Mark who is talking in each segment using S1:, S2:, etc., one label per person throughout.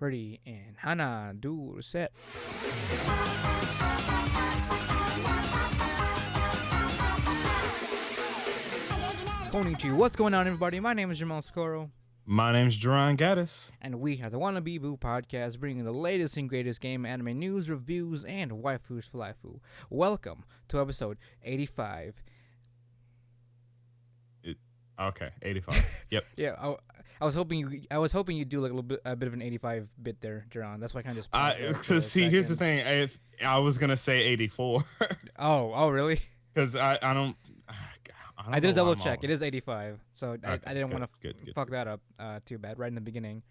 S1: Ready and Hana, do set. Konnichiwa. What's going on, everybody? My name is Jomel Scoro,
S2: My name's Jarron Gaddis.
S1: and we are the Wannabe Boo podcast, bringing the latest and greatest game anime news, reviews, and waifus for life. Welcome to episode 85.
S2: Okay, 85. Yep.
S1: Yeah, I was hoping you'd do like a bit of an 85 bit there, Jaron. That's why I kind of just
S2: Here's the thing. I was gonna say 84.
S1: Oh, really?
S2: Because I don't.
S1: I did a double check. It is 85, so I didn't want to fuck
S2: good.
S1: that up too bad right in the beginning.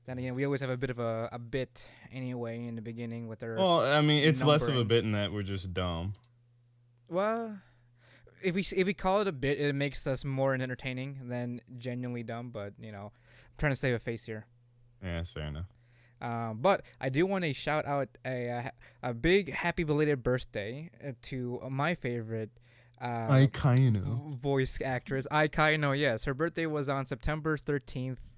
S1: Then again, we always have a bit of a bit anyway in the beginning with our.
S2: Well, I mean, it's less of a
S1: numbering.
S2: bit in that we're just dumb.
S1: Well, if we call it a bit, it makes us more entertaining than genuinely dumb. But I'm trying to save a face here.
S2: Yeah, that's fair enough.
S1: But I do want to shout out a big happy belated birthday to my favorite
S2: Aikaino.
S1: voice actress, Aikaino. Yes, her birthday was on September 13th.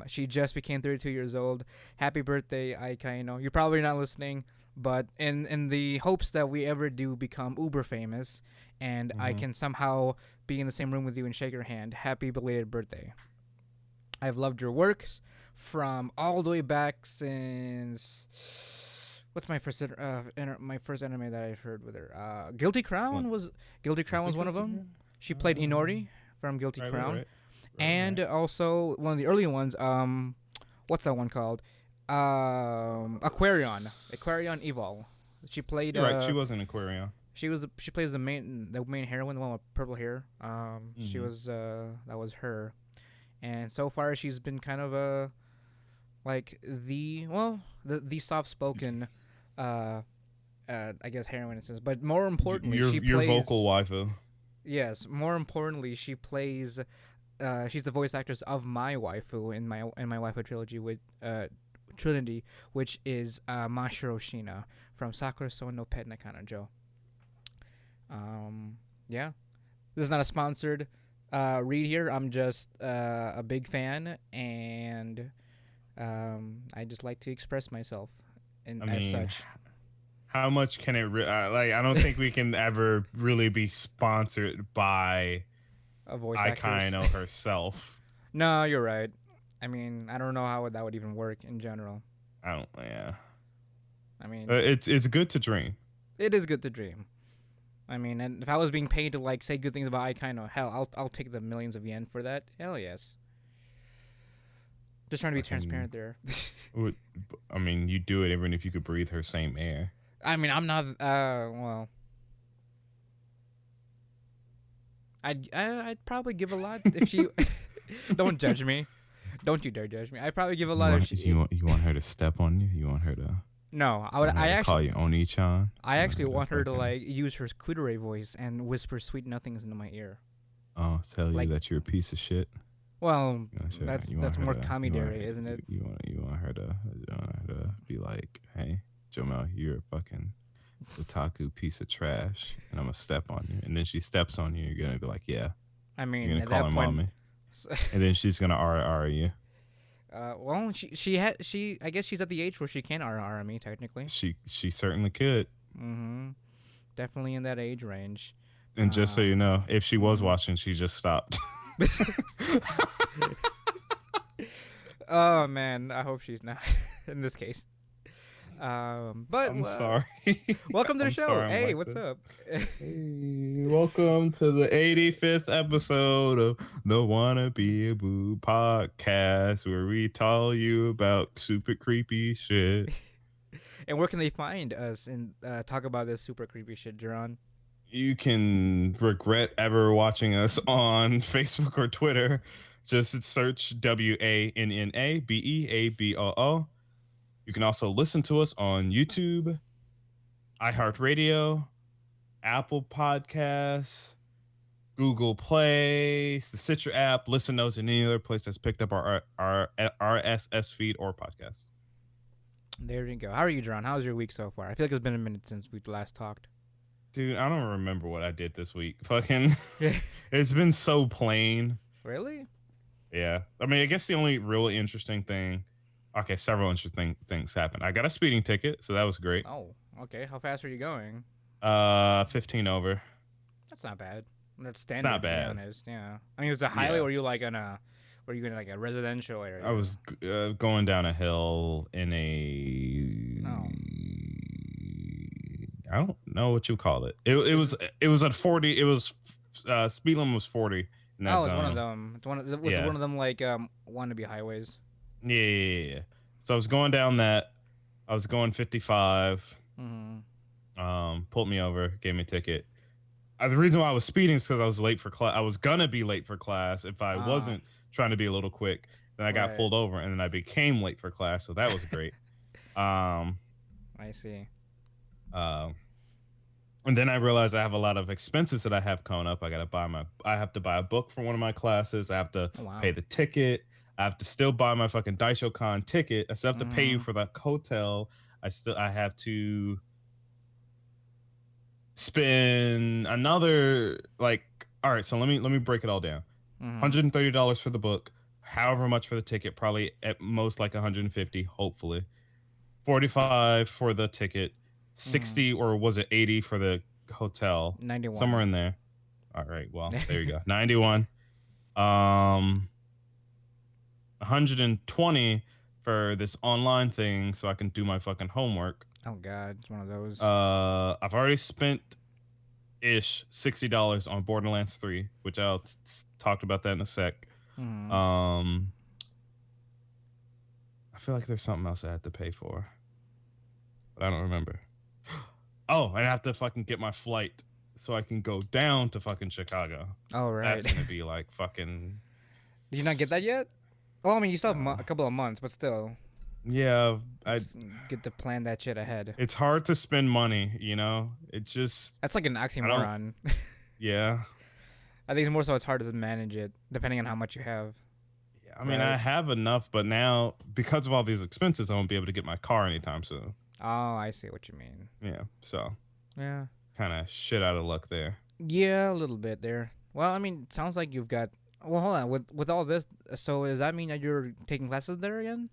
S1: She just became 32 years old. Happy birthday, Aikaino. You're probably not listening, but in the hopes that we ever do become uber famous and I can somehow be in the same room with you and shake your hand, happy belated birthday. I've loved your works from all the way back since what's my first anime that I've heard with her? Guilty Crown was one of them. She played Inori from Guilty Crown. And also one of the early ones, what's that one called? Aquarion Evol. She played.
S2: You're right, she was an Aquarion.
S1: She plays the main heroine, the one with purple hair. She was that was her, and so far she's been kind of the soft spoken, I guess heroine in a sense. But more importantly, she plays
S2: your vocal waifu.
S1: Yes, more importantly, she plays. She's the voice actress of my waifu in my waifu trilogy with Trinity, which is Mashiro Shina from Sakura So no Pet Nakanojo. Yeah, this is not a sponsored read here. I'm just a big fan, and I just like to express myself as such.
S2: How much can it? I don't think we can ever really be sponsored by
S1: A voice actress.
S2: Aikaino herself.
S1: No, you're right. I mean, I don't know how that would even work in general.
S2: Yeah.
S1: I mean,
S2: it's good to dream.
S1: it is good to dream. I mean, and if I was being paid to say good things about Aikaino, hell, I'll take the millions of yen for that. Hell yes. Just trying to be transparent there.
S2: I mean, you do it even if you could breathe her same air.
S1: I mean, I'm not. Well, I'd probably give a lot if she. Don't judge me. Don't you dare judge me. I'd probably give a lot if she.
S2: You want her to step on you? You want her to?
S1: No, I actually
S2: call you Oni-chan.
S1: I actually want her to use her kudere voice and whisper sweet nothings into my ear.
S2: Oh, tell you that you're a piece of shit.
S1: Well, that's more kamidare, isn't it?
S2: You want her to be like, hey, Jomel, you're a fucking otaku piece of trash, and I'm gonna step on you. And then she steps on you, you're gonna be like, yeah.
S1: I mean,
S2: you're gonna
S1: at
S2: call
S1: that
S2: her
S1: point,
S2: mommy, and then she's gonna RR you.
S1: Well, she I guess she's at the age where she can RR me technically.
S2: She certainly could.
S1: Definitely in that age range.
S2: And just so you know, if she was watching, she just stopped.
S1: Oh man, I hope she's not in this case. But
S2: I'm sorry.
S1: Welcome to the show.
S2: Sorry,
S1: hey, what's up?
S2: Hey, welcome to the 85th episode of the Wanna Be a Boo podcast, where we tell you about super creepy shit.
S1: And where can they find us and talk about this super creepy shit, Jarron?
S2: You can regret ever watching us on Facebook or Twitter. Just search WANNABEABOO. You can also listen to us on YouTube, iHeartRadio, Apple Podcasts, Google Play, the Stitcher app, Listen Notes, and any other place that's picked up our RSS feed or podcast.
S1: There you go. How are you, Jarron? How's your week so far? I feel like it's been a minute since we last talked.
S2: Dude, I don't remember what I did this week. Fucking, it's been so plain.
S1: Really?
S2: Yeah. I mean, I guess the only really interesting thing Okay, several interesting things happened. I got a speeding ticket, so that was great.
S1: Oh, okay. How fast are you going?
S2: 15 over.
S1: That's not bad. That's
S2: It's not
S1: standard, to be
S2: bad.
S1: honest. Yeah. I mean, it was a highway.
S2: Yeah.
S1: Or you like on a? Were you in like a residential
S2: I
S1: area?
S2: was going down a hill in
S1: No.
S2: I don't know what you call it.
S1: Is
S2: It was at 40. It was speed limit was 40 in that
S1: oh, it's one of
S2: zone.
S1: them. It's one. Was it
S2: Yeah.
S1: one of them like wannabe highways?
S2: Yeah. So I was going down that. I was going 55.
S1: Mm-hmm.
S2: Pulled me over, gave me a ticket. The reason why I was speeding is because I was late for class. I was gonna be late for class if I
S1: Ah,
S2: wasn't trying to be a little quick. Then I got
S1: right.
S2: pulled over, and then I became late for class, so that was great. Um,
S1: I see.
S2: uh, and then I realized I have a lot of expenses that I have coming up. I have to buy a book for one of my classes. I have to
S1: Oh,
S2: pay
S1: wow.
S2: the ticket. I have to still buy my fucking DaishoCon ticket. I still have to pay you
S1: Mm-hmm.
S2: for that hotel. I have to spend another like all right, so let me break it all down.
S1: Mm-hmm.
S2: $130 for the book, however much for the ticket, probably at most like 150, hopefully. 45 for the ticket,
S1: Mm-hmm.
S2: 60 or was it 80 for the hotel? Somewhere
S1: 91.
S2: in there. All right, well, there you go. 91. 120 for this online thing so I can do my fucking homework.
S1: Oh God, it's one of those.
S2: I've already spent ish $60 on Borderlands 3, which I'll talked about that in a sec.
S1: Mm-hmm.
S2: Um, I feel like there's something else I had to pay for, but I don't remember. Oh, and I have to fucking get my flight so I can go down to fucking Chicago.
S1: Oh right.
S2: That's gonna be like fucking.
S1: Did you not get that yet? Well, I mean, you still have
S2: Uh,
S1: a couple of months, but still,
S2: yeah, I.
S1: it's good to plan that shit ahead.
S2: It's hard to spend money, you know. It just
S1: That's like an
S2: I don't.
S1: oxymoron.
S2: Yeah,
S1: I think it's more so it's hard to manage it, depending on how much you have.
S2: I mean I
S1: Right.
S2: have enough, but now because of all these expenses, I won't be able to get my car anytime soon.
S1: Oh, I see what you mean.
S2: Yeah, so
S1: Yeah.
S2: kind of shit out of luck there.
S1: Yeah, a little bit there. Well, I mean, it sounds like you've got. Well, hold on. With all this, so does that mean that you're taking classes there again?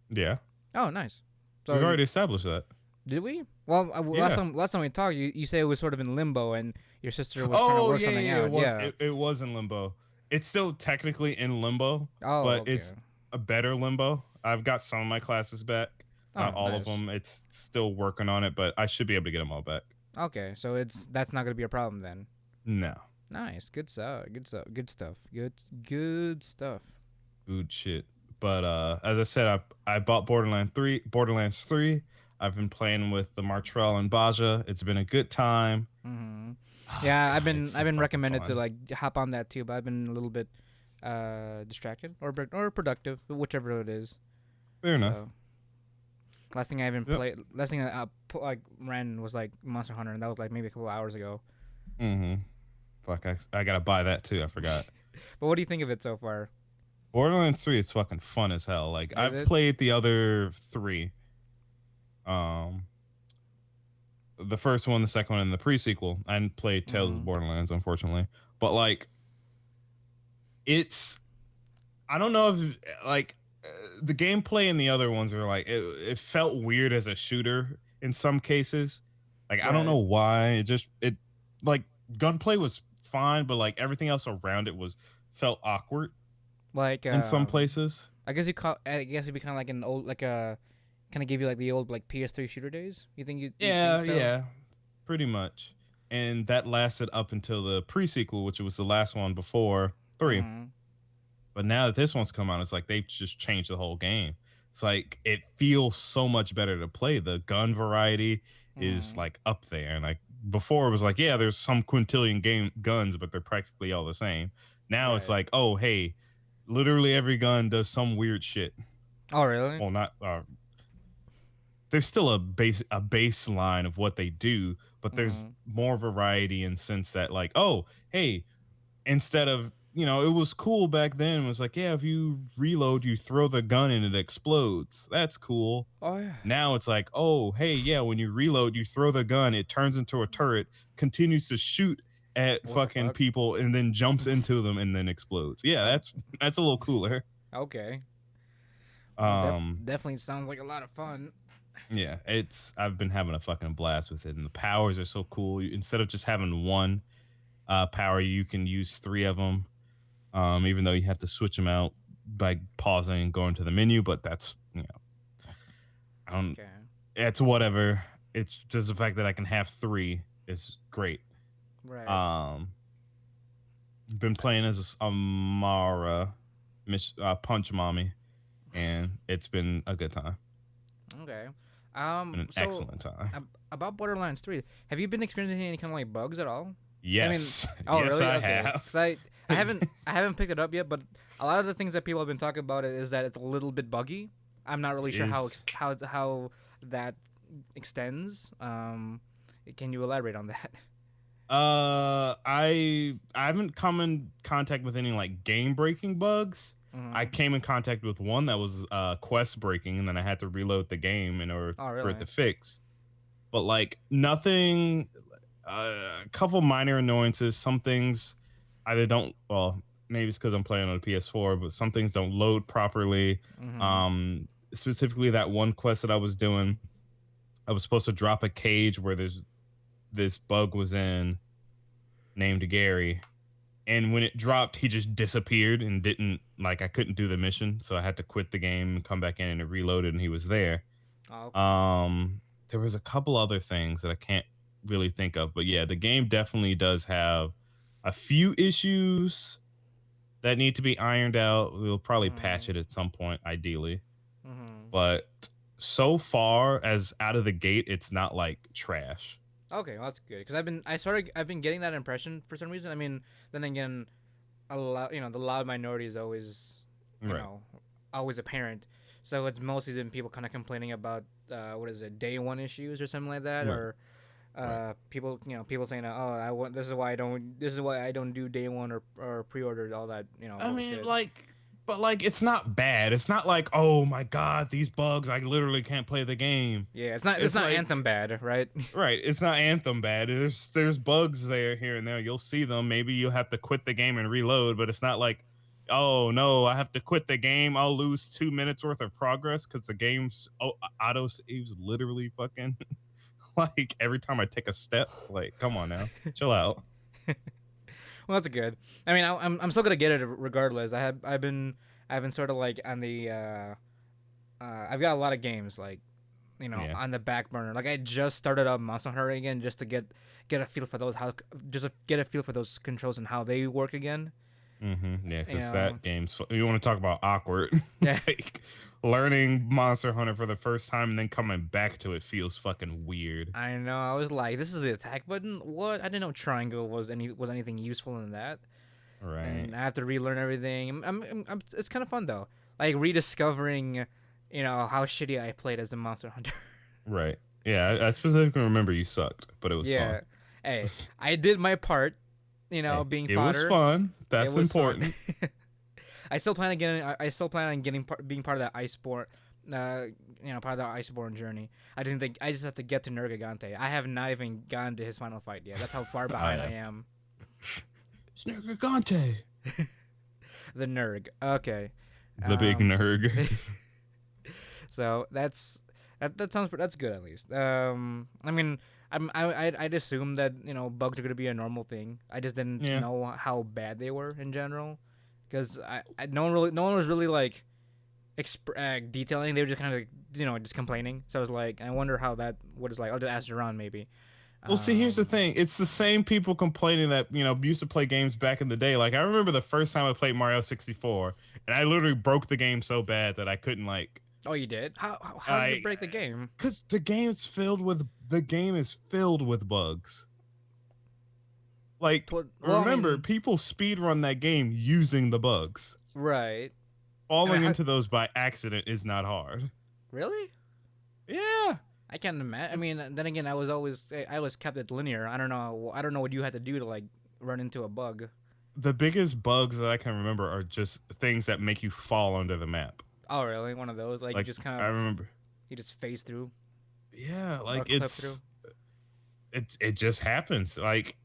S2: Yeah,
S1: Oh, nice. So
S2: we've already established that.
S1: did we? Well,
S2: Yeah.
S1: last time we talked, you said it was sort of in limbo, and your sister was trying to
S2: Oh
S1: work
S2: yeah,
S1: something
S2: yeah.
S1: out. Yeah.
S2: It was in limbo. It's still technically in limbo,
S1: Oh,
S2: but
S1: okay.
S2: it's a better limbo. I've got some of my classes back,
S1: Oh,
S2: not all of
S1: nice.
S2: them. It's still working on it, but I should be able to get them all back.
S1: Okay, so that's not gonna be a problem then.
S2: No,
S1: Nice. Good stuff. Good stuff. Good stuff. Good stuff.
S2: good shit. But as I said, I bought Borderlands 3. I've been playing with the Martrell and Baja. It's been a good time.
S1: Mm-hmm.
S2: Oh
S1: Yeah,
S2: god, it's
S1: I've
S2: so
S1: been
S2: fucking
S1: recommended to
S2: fun.
S1: like hop on that too, but I've been a little bit distracted or productive, whichever it is.
S2: Fair enough.
S1: So last thing I even
S2: Yep.
S1: played, last thing like ran was like Monster Hunter, and that was like maybe a couple hours ago.
S2: Mm-hmm. Fuck, I gotta buy that too. I forgot.
S1: But what do you think of it so far?
S2: Borderlands 3 is fucking fun as hell. Like
S1: Is
S2: I've
S1: it?
S2: played the other three. Um the first one, the second one, and the pre-sequel. I didn't play Tales
S1: Mm-hmm.
S2: of Borderlands, unfortunately. But like it's I don't know if like the gameplay in the other ones are like it felt weird as a shooter in some cases. Like I don't know
S1: Right.
S2: why. It like gunplay was fine, but like everything else around it was felt awkward
S1: Like
S2: in some places.
S1: I guess it'd be kind of like an old like a kind of give you like the old like PS3 shooter days. You think
S2: Yeah,
S1: so?
S2: yeah, pretty much. And that lasted up until the pre-sequel, which was the last one before 3.
S1: Mm-hmm.
S2: But now that this one's come out, it's like they've just changed the whole game. It's like it feels so much better to play. The gun variety is
S1: Mm-hmm.
S2: like up there. And like before it was like, yeah, there's some quintillion game guns, but they're practically all the same. Now it's
S1: Right.
S2: like, oh hey, literally every gun does some weird shit.
S1: Oh really?
S2: Well, not there's still a baseline of what they do, but there's
S1: Mm-hmm.
S2: more variety in sense that like, oh, hey, instead of it was cool back then. It was like, yeah, if you reload, you throw the gun and it explodes. That's cool.
S1: Oh yeah.
S2: Now it's like, oh, hey, yeah, when you reload, you throw the gun, it turns into a turret, continues to shoot at
S1: What the
S2: fucking
S1: fuck?
S2: people, and then jumps into them and then explodes. Yeah,
S1: Oh,
S2: that's a little cooler.
S1: okay. Well,
S2: Um,
S1: definitely sounds like a lot of fun.
S2: yeah, I've been having a fucking blast with it, and the powers are so cool. Instead of just having one power, you can use three of them. Even though you have to switch them out by pausing and going to the menu, but that's I don't.
S1: Okay.
S2: It's whatever. It's just the fact that I can have three is great.
S1: Right.
S2: Um, been playing as Amara, Miss Punch Mommy, and it's been a good time.
S1: Okay.
S2: Been an
S1: So
S2: excellent time.
S1: about Borderlands 3, have you been experiencing any kind of like bugs at all? I mean,
S2: Yes,
S1: oh
S2: yes,
S1: really?
S2: I
S1: Okay.
S2: have.
S1: Cuz I haven't picked it up yet, but a lot of the things that people have been talking about it is that it's a little bit buggy. I'm not really sure
S2: Is
S1: how that extends. Can you elaborate on that?
S2: I haven't come in contact with any like game breaking bugs. I
S1: Mm-hmm.
S2: came in contact with one that was quest breaking, and then I had to reload the game in order
S1: Oh
S2: for it
S1: really?
S2: to fix. But like nothing, a couple minor annoyances. Some things either don't. Well, maybe it's because I'm playing on a PS4, but some things don't load properly.
S1: Mm-hmm.
S2: Specifically, that one quest that I was doing, I was supposed to drop a cage where there's this bug was in named Gary, and when it dropped, he just disappeared and didn't like I couldn't do the mission, so I had to quit the game and come back in and it reloaded, and he was there.
S1: Oh, okay.
S2: There was a couple other things that I can't really think of, but yeah, the game definitely does have a few issues that need to be ironed out. We'll probably patch
S1: Mm-hmm.
S2: it at some point, ideally,
S1: Mm-hmm.
S2: but so far as out of the gate, it's not like trash.
S1: Okay, well, that's good because I've been getting that impression for some reason. I mean, then again, the loud minority is always, you
S2: Right.
S1: know, always apparent. So it's mostly been people kind of complaining about what is it, day one issues or something like that,
S2: Right.
S1: or
S2: Right.
S1: people saying, oh, this is why I don't do day one or pre-order all that
S2: I mean,
S1: bullshit.
S2: but like, it's not bad. It's not like, oh my god, these bugs, I literally can't play the game.
S1: Yeah, it's
S2: It's
S1: not
S2: like,
S1: Anthem bad, right?
S2: right, it's not Anthem bad. There's bugs there here and there. You'll see them. Maybe you'll have to quit the game and reload, but it's not like, oh no, I have to quit the game. I'll lose 2 minutes worth of progress because the game's auto saves literally fucking like every time I take a step. Like, come on now, chill out.
S1: Well, that's good. I mean, I'm still gonna get it regardless. I've been sort of like on the I've got a lot of games like
S2: Yeah.
S1: on the back burner. Like I just started up Monster Hunter again just to get a feel for those how just to get a feel for those controls and how they work again.
S2: Yeah,
S1: You
S2: because
S1: know,
S2: that game's you want to talk about awkward.
S1: yeah,
S2: Like learning Monster Hunter for the first time and then coming back to it feels fucking weird.
S1: I know. I was like, this is the attack button. What? I didn't know triangle was anything useful in that.
S2: Right.
S1: And I have to relearn everything. It's kind of fun though, like rediscovering, how shitty I played as a Monster Hunter.
S2: Right. Yeah, I specifically remember you sucked, but it was fun.
S1: Yeah. Hey, I did my part,
S2: Hey,
S1: being
S2: it was
S1: fodder.
S2: fun.
S1: It
S2: That's
S1: was fun.
S2: important.
S1: I still plan on being part of that Iceborne, part of the Iceborne journey. I just have to get to Nergigante. I have not even gotten to his final fight yet. That's how far behind I
S2: have.
S1: am.
S2: Snurgigante.
S1: The Nerg. Okay.
S2: The big
S1: Um,
S2: nerg.
S1: so that's good at least. I mean, I'd assume that bugs are gonna be a normal thing. I just didn't
S2: Yeah.
S1: know how bad they were in general, because no one was really like detailing. They were just kind of just complaining. So I was like, I wonder how that what is like. I'll just ask Jarron maybe.
S2: Well, see, here's the
S1: Um,
S2: thing. It's the same people complaining that, used to play games back in the day. Like, I remember the first time I played Mario 64, and I literally broke the game so bad that I couldn't, like,
S1: oh, you did? How did you
S2: I,
S1: break the game?
S2: because the game is filled with bugs. Like,
S1: Well, I
S2: remember,
S1: mean,
S2: people speedrun that game using the bugs.
S1: right. I mean,
S2: Falling into those by accident is not hard.
S1: really?
S2: Yeah.
S1: I can't imagine. I mean, then again, I was kept it linear. I don't know what you had to do to like run into a bug.
S2: The biggest bugs that I can remember are just things that make you fall under the map.
S1: Oh, really? One of those? Like you
S2: Like,
S1: just kind
S2: I
S1: of
S2: remember.
S1: you just phase through
S2: Yeah,
S1: or
S2: like
S1: clip through.
S2: it just happens. Like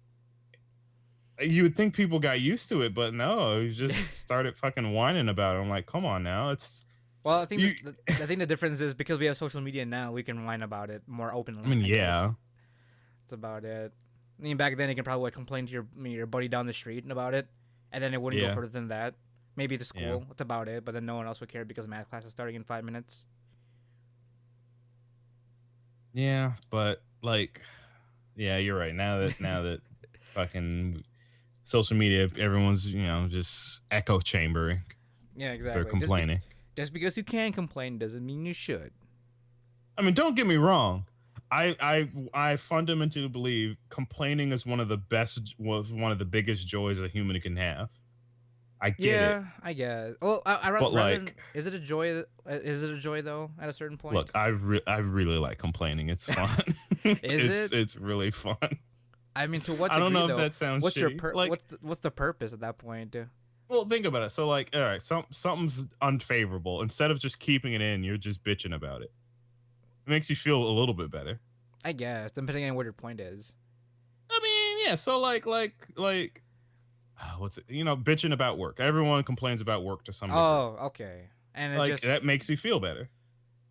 S2: you would think people got used to it, but no, you just started fucking whining about it. I'm like, come on now.
S1: Well, I think
S2: You,
S1: the difference is because we have social media now, we can whine about it more
S2: I
S1: openly.
S2: mean,
S1: I
S2: yeah,
S1: guess that's about it. I mean, back then you can probably complain to your buddy down the street about it, and then it wouldn't go
S2: yeah,
S1: further than that. Maybe to
S2: yeah,
S1: school, that's about it. But then no one else would care because math class is starting in 5 minutes.
S2: yeah. But like, yeah, you're right. Now that fucking social media, everyone's just echo chambering.
S1: Yeah,
S2: They're
S1: exactly.
S2: complaining.
S1: Just because you can complain doesn't mean you should.
S2: I mean, don't get me wrong. I fundamentally believe complaining is one of the biggest joys a human can have. I get it,
S1: Yeah, I guess. Well, I
S2: but
S1: rather
S2: like,
S1: is it a joy? Is it a joy though? At a certain
S2: look,
S1: point,
S2: I really like complaining. It's fun.
S1: is it?
S2: It's really fun.
S1: I mean, to what
S2: I don't
S1: degree
S2: know if
S1: though?
S2: that sounds shitty. Like,
S1: What's the purpose at that point?
S2: well, think about it. So, like, all right, something's unfavorable. Instead of just keeping it in, you're just bitching about it. It makes you feel a little bit better.
S1: I guess depending on what your point is.
S2: I mean, yeah. So, what's it? Bitching about work. Everyone complains about work to some degree.
S1: Oh, okay. And it
S2: Like,
S1: just,
S2: that makes you feel better.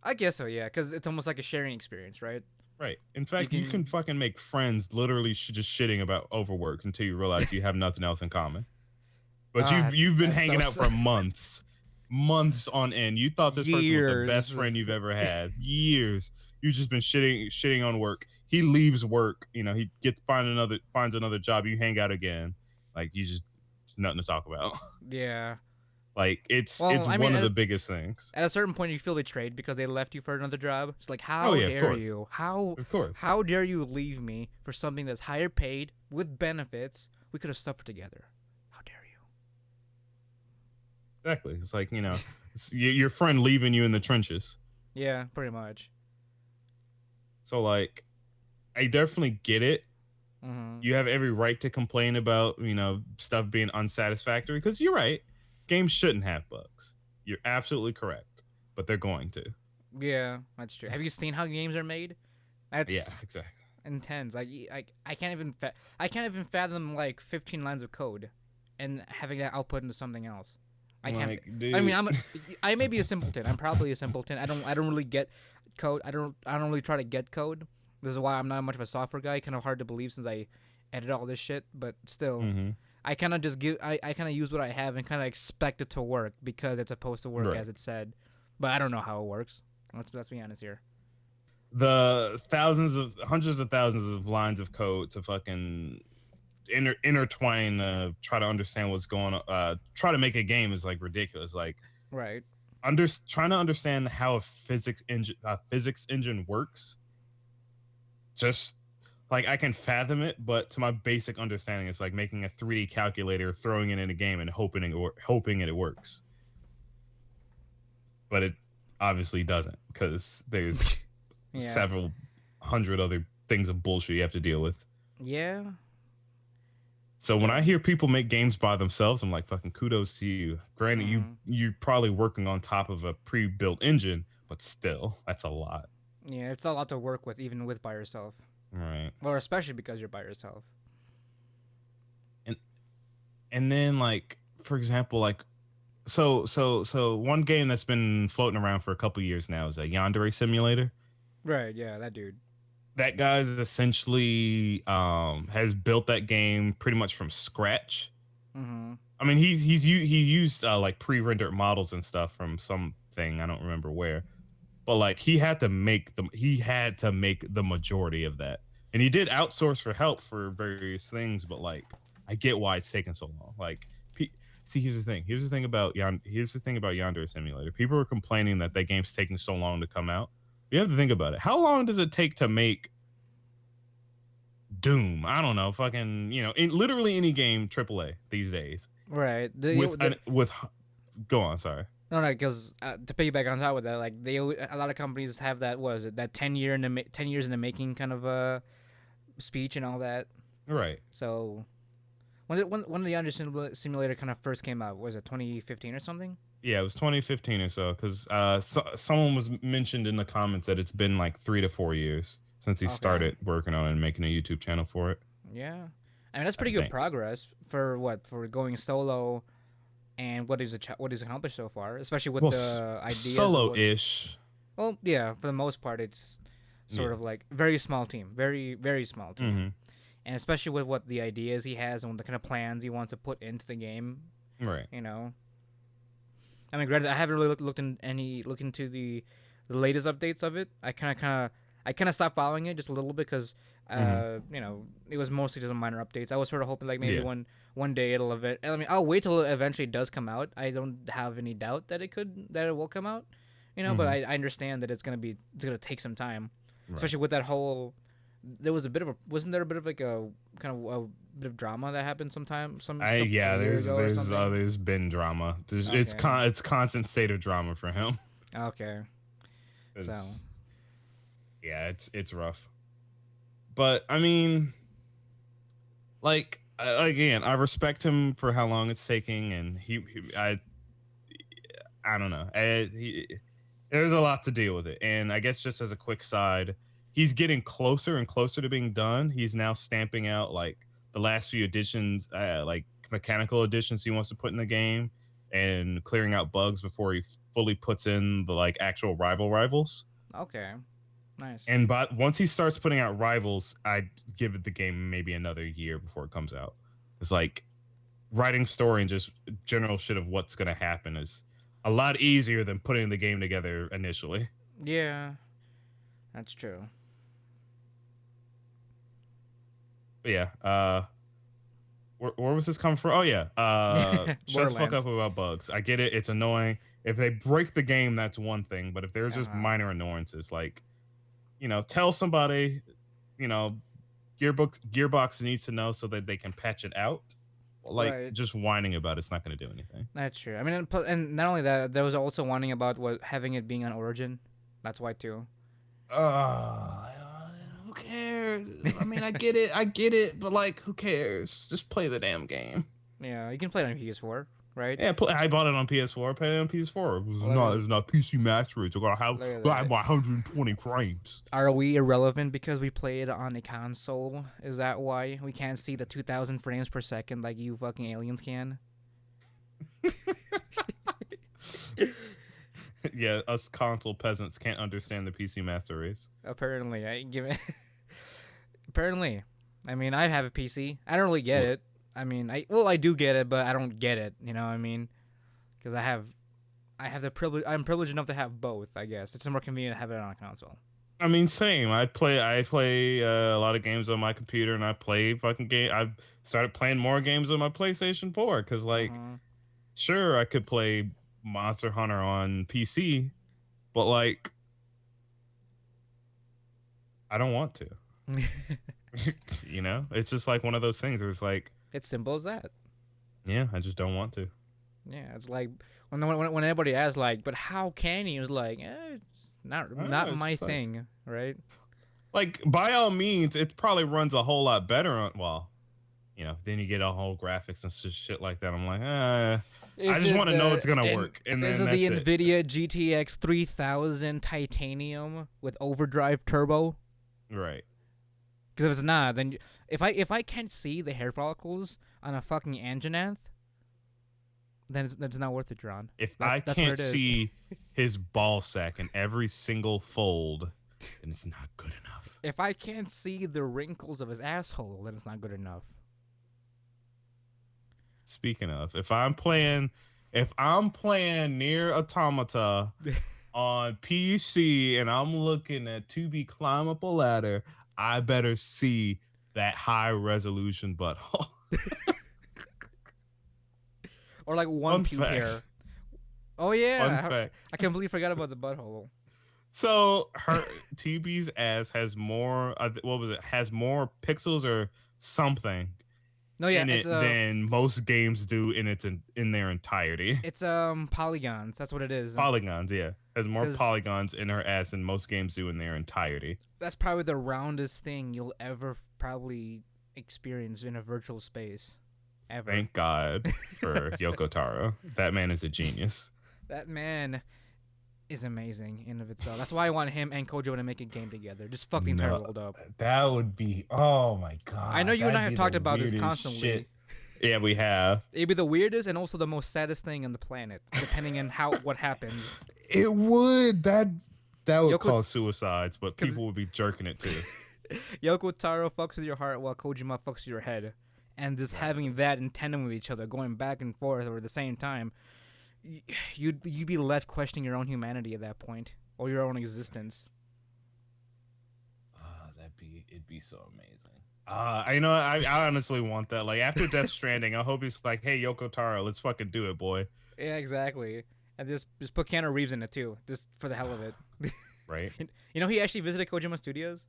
S1: I guess so, yeah, because it's almost like a sharing experience, right?
S2: Right. In
S1: You
S2: fact, you can
S1: can,
S2: fucking make friends literally just shitting about overwork until you realize you have nothing else in common. But you've been
S1: that's
S2: hanging out for months on end. You thought this person was the best
S1: years.
S2: friend you've ever had. Years. You've just been shitting on work. He leaves work. He finds another job. You hang out again. Like, you just nothing to talk about.
S1: Yeah.
S2: Like, it's
S1: Well, I mean,
S2: one of the biggest things.
S1: at a certain point, you feel betrayed because they left you for another job. It's like,
S2: Oh
S1: how
S2: yeah, of
S1: dare
S2: course,
S1: you?
S2: of course.
S1: How dare you leave me for something that's higher paid with benefits? We could have suffered together. How dare you?
S2: Exactly. It's like it's your friend leaving you in the trenches.
S1: Yeah, pretty much.
S2: So like, I definitely get it.
S1: Mm-hmm.
S2: You have every right to complain about stuff being unsatisfactory because you're right. Games shouldn't have bugs. You're absolutely correct, but they're going to.
S1: Yeah, that's true. Have you seen how games are made?
S2: Yeah,
S1: That's
S2: exactly.
S1: intense. I can't even I can't even fathom like 15 lines of code, and having that output into something else. I can't.
S2: Like,
S1: I mean,
S2: dude,
S1: I may be a simpleton. I'm probably a simpleton. I don't really get code. I don't really try to get code. This is why I'm not much of a software guy. Kind of hard to believe since I edit all this shit. But still,
S2: mm-hmm.
S1: I kind of just I kind of use what I have and kind of expect it to work because it's supposed to work
S2: Right.
S1: as it said. But I don't know how it works. Let's be honest here.
S2: The hundreds of thousands of lines of code to fucking intertwine, try to understand what's going on, try to make a game is like ridiculous. Like,
S1: Right.
S2: trying to understand how a physics engine works, just like I can fathom it, but to my basic understanding, it's like making a 3D calculator, throwing it in a game, and hoping it works. But it obviously doesn't because there's
S1: Yeah.
S2: several hundred other things of bullshit you have to deal with.
S1: Yeah.
S2: So when I hear people make games by themselves, I'm like, fucking kudos to you. Granted, you're probably working on top of a pre-built engine, but still, that's a lot.
S1: Yeah, it's a lot to work with, even with by yourself.
S2: Right.
S1: Or especially because you're by yourself.
S2: And then, like, for example, like, so one game that's been floating around for a couple years now is a Yandere Simulator.
S1: Right, yeah, that dude.
S2: That guy's essentially has built that game pretty much from scratch.
S1: Mm-hmm.
S2: I mean, he used like pre-rendered models and stuff from something, I don't remember where, but like he had to make the majority of that, and he did outsource for help for various things. But like, I get why it's taking so long. Like, see, here's the thing. Here's the thing about Yandere Simulator. People are complaining that game's taking so long to come out. You have to think about it. How long does it take to make Doom? I don't know, fucking, in literally any game AAA these days.
S1: Right.
S2: With go on, sorry.
S1: No, because to piggyback on top of that, like a lot of companies have that, what is it, that 10 years in the making kind of speech and all that.
S2: Right.
S1: So when the Yandere Simulator kind of first came out, was it 2015 or something?
S2: Yeah, it was 2015 or so, because someone was mentioned in the comments that it's been like 3 to 4 years since he started working on it and making a YouTube channel for it.
S1: Yeah, I mean that's pretty good progress for going solo and what he's accomplished so far, especially with
S2: Well,
S1: the ideas of what.
S2: solo-ish.
S1: Well, yeah, for the most part, it's sort
S2: Yeah.
S1: of like very small team, very small team,
S2: Mm-hmm.
S1: and especially with what the ideas he has and the kind of plans he wants to put into the game.
S2: Right.
S1: You know, I mean, granted, I haven't really looked into the latest updates of it. I kind of stopped following it just a little bit because you know, it was mostly just minor updates. I was sort of hoping like maybe
S2: Yeah.
S1: one day it'll I mean, I'll wait till it eventually does come out. I don't have any doubt that it will come out. You know, but
S2: Mhm.
S1: I understand that it's gonna take some time,
S2: Right.
S1: especially with that whole. There was wasn't there a bit of like a kind of a bit of drama that happened a year ago or something?
S2: There's been drama.
S1: Okay.
S2: It's constant state of drama for him.
S1: Okay. So.
S2: It's, yeah, it's rough. But I mean, like again, I respect him for how long it's taking, and I don't know. There's a lot to deal with it, and I guess just as a quick side, he's getting closer and closer to being done. He's now stamping out like the last few additions, like mechanical additions he wants to put in the game, and clearing out bugs before he fully puts in the like actual rivals.
S1: Okay. Nice.
S2: And but once he starts putting out rivals, I'd give it the game maybe another year before it comes out. It's like writing story and just general shit of what's gonna happen is a lot easier than putting the game together initially.
S1: Yeah, that's true.
S2: But yeah, where was this coming from? Oh yeah, shut the fuck
S1: Borderlands.
S2: up about bugs. I get it; it's annoying. If they break the game, that's one thing. But if there's
S1: Uh
S2: just
S1: huh.
S2: minor annoyances, like tell somebody, you know, Gearbox needs to know so that they can patch it out. Like
S1: Right.
S2: just whining about it's not going to do anything.
S1: That's true. I mean, and not only that, there was also warning about what having it being on Origin. That's why too.
S2: Uh, who cares? I mean, I get it, but like, who cares? Just play the damn game.
S1: Yeah, you can play it on PS4, right?
S2: Yeah, I bought it on PS4. Played it on PS4.
S1: Look
S2: It's not PC Master Race.
S1: at
S2: I have
S1: that.
S2: my 120 frames.
S1: Are we irrelevant because we play it on a console? Is that why we can't see the 2,000 frames per second like you fucking aliens can?
S2: Yeah, us console peasants can't understand the PC Master Race.
S1: Apparently, I give it. Apparently, I mean, I have a PC. I don't really get
S2: What?
S1: it. I mean, I do get it, but I don't get it. You know what I mean? Because I have the privilege. I'm privileged enough to have both. I guess it's more convenient to have it on a console.
S2: I mean, same. I play a lot of games on my computer, and I play fucking game. I've started playing more games on my PlayStation 4 because, like,
S1: Uh
S2: sure, I could play Monster Hunter on PC, but like, I don't want to.
S1: huh.
S2: It's just like one of those things where it's like,
S1: It's simple as that.
S2: yeah, I just don't want to.
S1: Yeah, it's like when anybody asks like, but how can you? It's like, it's not
S2: It's
S1: my
S2: just
S1: thing, right?
S2: like by all means, it probably runs a whole lot better on. Well, then you get a whole graphics and shit like that. I'm like, I
S1: Is
S2: just
S1: it
S2: want to know it's gonna work, and
S1: is
S2: then
S1: it the
S2: that's it.
S1: Nvidia GTX 3000 Titanium with overdrive turbo?
S2: Right.
S1: Because if it's not, then if I can't see the hair follicles on a fucking Anjanath, then it's not worth it, John.
S2: If I
S1: That's what
S2: can't
S1: it is.
S2: see his ball sack in every single fold, then it's not good enough.
S1: If I can't see the wrinkles of his asshole, then it's not good enough.
S2: Speaking of, if I'm playing near Automata on PC and I'm looking at to be climb up a ladder, I better see that high resolution butthole.
S1: Or like one
S2: Fun
S1: pube
S2: fact.
S1: hair. Oh
S2: Fun
S1: yeah,
S2: fact.
S1: I completely forgot about the butthole.
S2: So her TB's ass has more. What was it? Has more pixels or something
S1: No, yeah,
S2: in it than most games do in their entirety.
S1: it's polygons. That's what it is.
S2: Polygons, yeah, has more
S1: 'Cause
S2: polygons in her ass than most games do in their entirety.
S1: that's probably the roundest thing you'll ever probably experience in a virtual space, ever.
S2: Thank God for Yoko Taro. That man is a genius.
S1: That man is amazing in of itself. That's why I want him and Kojo to make a game together. Just fuck the entire
S2: No,
S1: world up.
S2: that would be. Oh my God.
S1: I know you and I
S2: that'd
S1: have
S2: be
S1: talked
S2: the
S1: about this
S2: weirdest
S1: constantly.
S2: shit. Yeah, we have.
S1: It'd be the weirdest and also the most saddest thing on the planet, depending on how what happens.
S2: It would that would
S1: Yoko,
S2: cause suicides, but
S1: because
S2: people would be jerking it too.
S1: Yoko Taro fucks with your heart while Kojima fucks with your head, and just
S2: Right.
S1: having that in tandem with each other, going back and forth or at the same time, you'd be left questioning your own humanity at that point or your own existence.
S2: It'd be so amazing. I honestly want that. Like after Death Stranding, I hope he's like, hey Yoko Taro, let's fucking do it, boy.
S1: Yeah, exactly. And just put Keanu Reeves in it too, just for the hell of it.
S2: Right?
S1: You know, he actually visited Kojima Studios.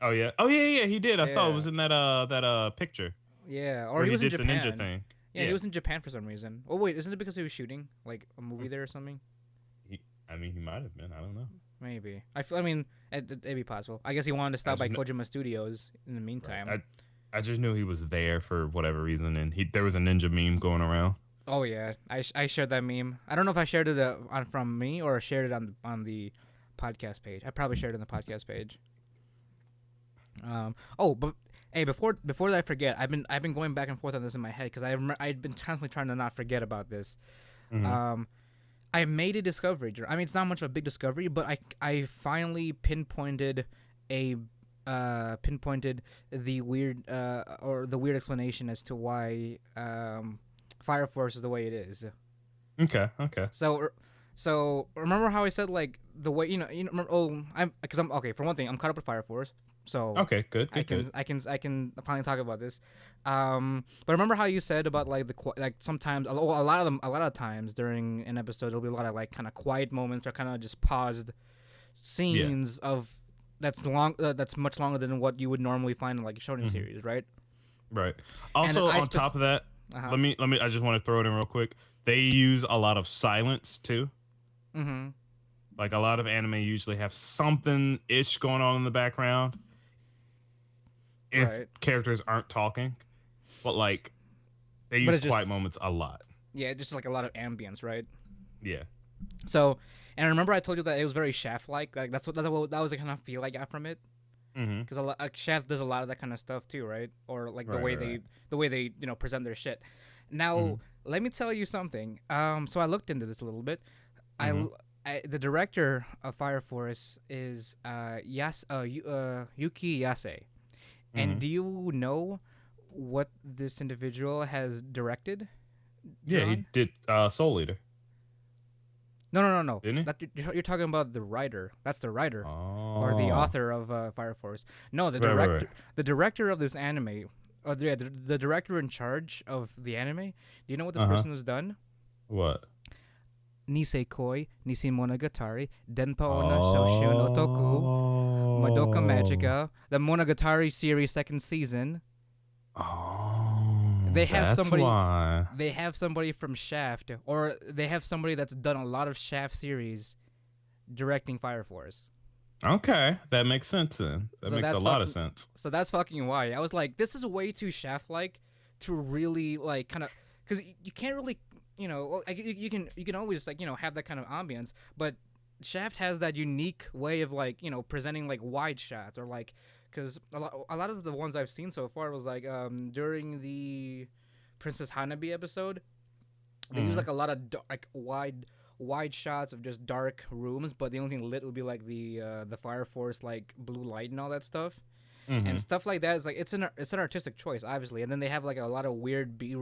S2: Oh yeah. Oh yeah, he did. I saw it
S1: Yeah.
S2: was in that picture
S1: Yeah, or
S2: where
S1: he was in
S2: did the
S1: Japan.
S2: ninja thing.
S1: Yeah, he was in Japan for some reason. Oh wait, isn't it because he was shooting like a movie there or something?
S2: I mean, he might have been. I don't know.
S1: Maybe. I mean, it'd be possible. I guess he wanted to stop by Kojima Studios in the meantime.
S2: Right. I just knew he was there for whatever reason, and there was a ninja meme going around.
S1: Oh yeah, I shared that meme. I don't know if I shared it from me or shared it on the podcast page. I probably shared it on the podcast page. But hey, before that I forget, I've been going back and forth on this in my head because I'd been constantly trying to not forget about this.
S2: Mm-hmm.
S1: I made a discovery. I mean, it's not much of a big discovery, but I finally pinpointed the weird the weird explanation as to why Fire Force is the way it is.
S2: Okay.
S1: So remember how I said like the way I'm okay. For one thing, I'm caught up with Fire Force. So
S2: okay, good.
S1: I can finally talk about this. But remember how you said about like sometimes a lot of times during an episode there'll be a lot of like kind of quiet moments or kind of just paused scenes of that's much longer than what you would normally find in like a shonen series, right?
S2: Right. Also, on top of that, let me. I just want to throw it in real quick. They use a lot of silence too.
S1: Mm-hmm.
S2: Like a lot of anime usually have something ish going on in the background. If characters aren't talking, but like they use quiet moments a lot.
S1: Yeah, just like a lot of ambience, right?
S2: Yeah.
S1: So, and I remember I told you that it was very Shaft-like. Like that was the kind of feel I got from it. Because Shaft does a lot of that kind of stuff too, right? Or like the way they present their shit. Now, let me tell you something. So I looked into this a little bit. The director of Fire Force is Yuki Yase. And do you know what this individual has directed?
S2: Yeah, he did Soul Eater.
S1: No.
S2: Didn't
S1: he? You're talking about the writer. That's the writer
S2: or
S1: the author of Fire Force. No, the director. The director of this anime. The director in charge of the anime. Do you know what this person has done?
S2: What?
S1: Nisekoi, Nisimonogatari, Denpa Onna Shoushun Otoku, Madoka Magica, the Monogatari series second season. They have somebody.
S2: Why.
S1: They have somebody from Shaft, or they have somebody that's done a lot of Shaft series, directing Fire Force.
S2: Okay, that makes sense then. That makes a lot of sense.
S1: So that's fucking why I was like, this is way too Shaft-like to really like kind of because you can't really. You can always like have that kind of ambience, but Shaft has that unique way of like presenting like wide shots or like because a lot of the ones I've seen so far was like during the Princess Hanabi episode, they use like a lot of like wide shots of just dark rooms, but the only thing lit would be like the Fire Force like blue light and all that stuff. And stuff like that is like it's an artistic choice, obviously. And then they have like a lot of weird B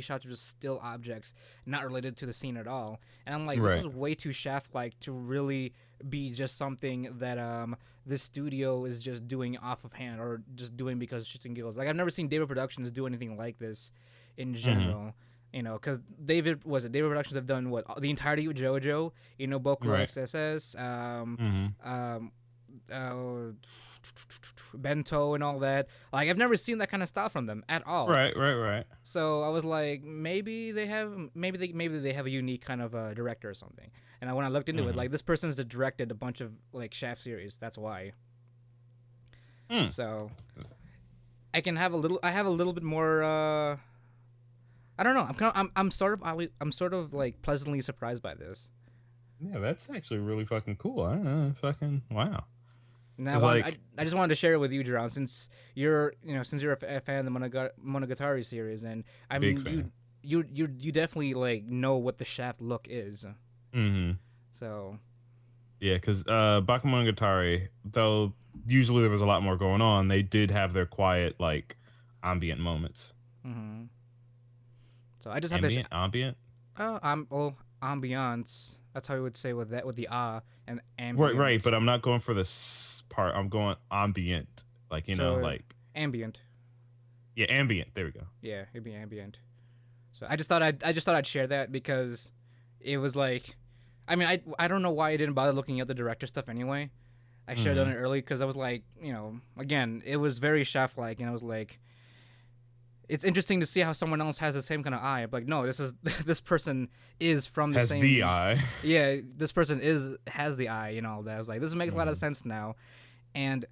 S1: shots of just still objects not related to the scene at all. And I'm like, this is way too Shaft-like to really be just something that this studio is just doing off of hand or just doing because shits and giggles. Like I've never seen David Productions do anything like this in general. Because David Productions have done what the entirety of JoJo, Boku XSS, Bento and all that. Like I've never seen that kind of stuff from them at all.
S2: Right.
S1: So I was like, maybe they have a unique kind of director or something. And when I looked into it, like this person's directed a bunch of like Shaft series. That's why. So I have a little bit more. I don't know. I'm sort of like pleasantly surprised by this.
S2: Yeah, that's actually really fucking cool. I don't know, fucking wow.
S1: And
S2: It's like,
S1: I just wanted to share it with you, Jarron, since you're a fan of the Monogatari series, and
S2: big
S1: I'm
S2: fan.
S1: you definitely like know what the Shaft look is.
S2: Hmm.
S1: So,
S2: Yeah, because Bakemonogatari, though usually there was a lot more going on, they did have their quiet, like, ambient moments.
S1: hmm so I just had to.
S2: Ambient?
S1: Well, ambiance. That's how we would say with that with the and
S2: Right,
S1: ambient.
S2: but I'm not going for the part. I'm going ambient. Like,
S1: So
S2: like,
S1: ambient.
S2: yeah, ambient. There we go.
S1: Yeah, it'd be ambient. So I just thought I'd share that because it was like, I mean I don't know why I didn't bother looking at the director stuff anyway. I should have done
S2: Hmm.
S1: it early because I was like, again, it was very chef like, and I was like, it's interesting to see how someone else has the same kind of eye. I'm like, no, this is this person is from the
S2: Has the
S1: same.
S2: eye.
S1: Yeah, this person has the eye and all that. I was like, this makes a lot of
S2: Hmm.
S1: sense now, and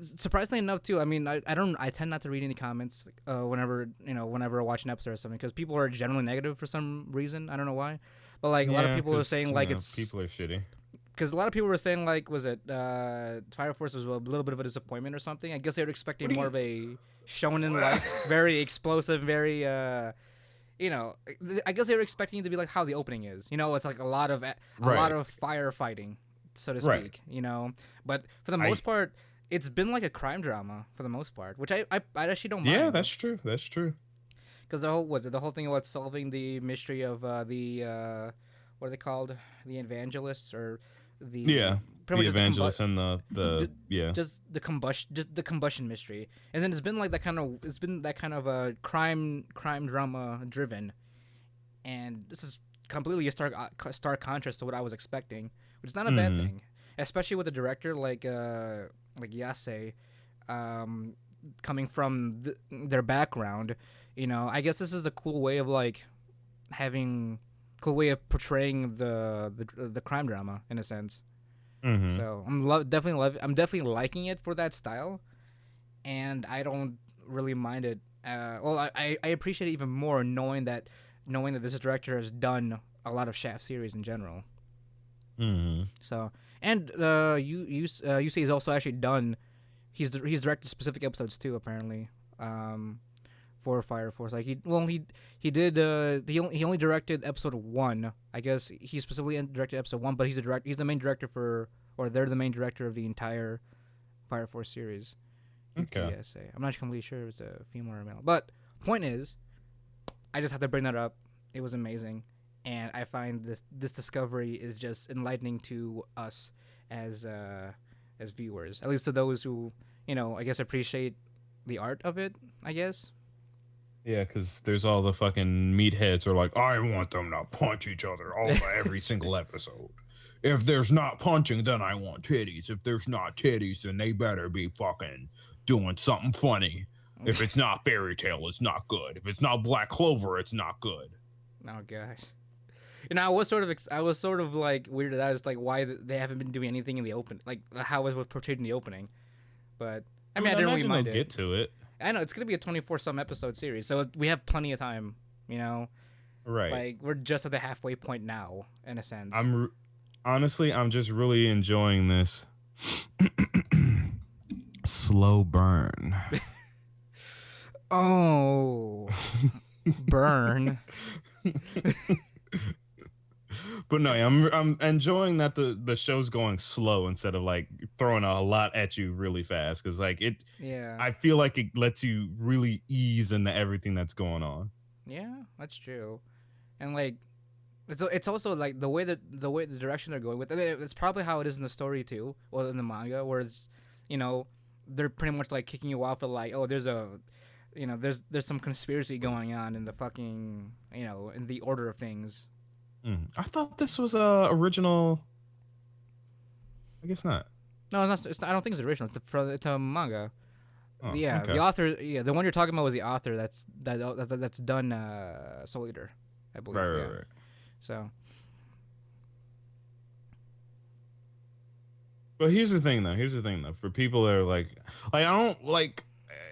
S1: surprisingly enough too, I mean, I tend not to read any comments whenever I watch an episode or something because people are generally negative for some reason. I don't know why, but like a lot of
S2: Yeah,
S1: people are
S2: because,
S1: saying like it's
S2: people are shitty.
S1: because a lot of people were saying like, was it Fire Force was a little bit of a disappointment or something. I guess they were expecting
S2: What do
S1: more
S2: you.
S1: of a shonen like very explosive, very I guess they were expecting it to be like how the opening is. It's like a lot
S2: Right.
S1: of firefighting, so to
S2: Right.
S1: speak. But for the
S2: I.
S1: most part, it's been like a crime drama for the most part, which I actually don't
S2: Yeah,
S1: mind
S2: that's true. That's true.
S1: because the whole thing about solving the mystery of the what are they called, the evangelists or the
S2: Yeah,
S1: pretty
S2: the
S1: much just the
S2: evangelist and the yeah.
S1: just the combustion mystery, and then it's been that kind of a crime drama driven, and this is completely a stark contrast to what I was expecting, which is not a bad
S2: Hmm.
S1: thing, especially with a director like Yase, um, coming from their background. I guess this is a cool way of like having cool way of portraying the crime drama in a sense.
S2: Hmm.
S1: So I'm definitely liking it for that style, and I don't really mind it. Well, I appreciate it even more knowing that this director has done a lot of Shaft series in general.
S2: Hmm.
S1: So and you say he's also actually done. He's directed specific episodes too apparently. For Fire Force, like he did he only directed episode 1. I guess he specifically directed episode 1, but he's the main director for, or they're the main director of the entire Fire Force series.
S2: Okay.
S1: UTSA. I'm not completely sure if it's a female or a male. But point is, I just have to bring that up. It was amazing, and I find this discovery is just enlightening to us as viewers. At least to those who I guess appreciate the art of it. I guess.
S2: Yeah, because there's all the fucking meatheads are like, I want them to punch each other every single episode. If there's not punching, then I want titties. If there's not titties, then they better be fucking doing something funny. If it's not fairy tale, it's not good. If it's not Black Clover, it's not good.
S1: Oh gosh. I was sort of like weirded out as like why they haven't been doing anything in the open, like how it was portrayed in the opening. But I
S2: I
S1: mean,
S2: mean,
S1: I
S2: I
S1: didn't really
S2: imagine they'll
S1: mind it.
S2: get to it.
S1: I know it's gonna be a 24 some episode series, so we have plenty of time. You know,
S2: Right.
S1: like we're just at the halfway point now, in a sense.
S2: Honestly, I'm just really enjoying this slow burn.
S1: Oh, burn.
S2: But no, I'm enjoying that the show's going slow instead of like throwing a lot at you really fast, because like it
S1: Yeah,
S2: I feel like it lets you really ease into everything that's going on.
S1: yeah, that's true. And like, it's also like the way the direction they're going with it. It's probably how it is in the story too, or in the manga, where it's you know they're pretty much like kicking you off with like, oh, there's some conspiracy going on in the fucking in the order of things.
S2: I thought this was original. I guess not.
S1: No, it's not, I don't think it's original. It's a manga.
S2: Oh,
S1: Yeah, the
S2: okay.
S1: author. Yeah, the one you're talking about was the author. That's done Soul Eater, I believe.
S2: Right, right,
S1: Yeah.
S2: right.
S1: So
S2: But here's the thing, though. Here's the thing, though. For people that are like I don't like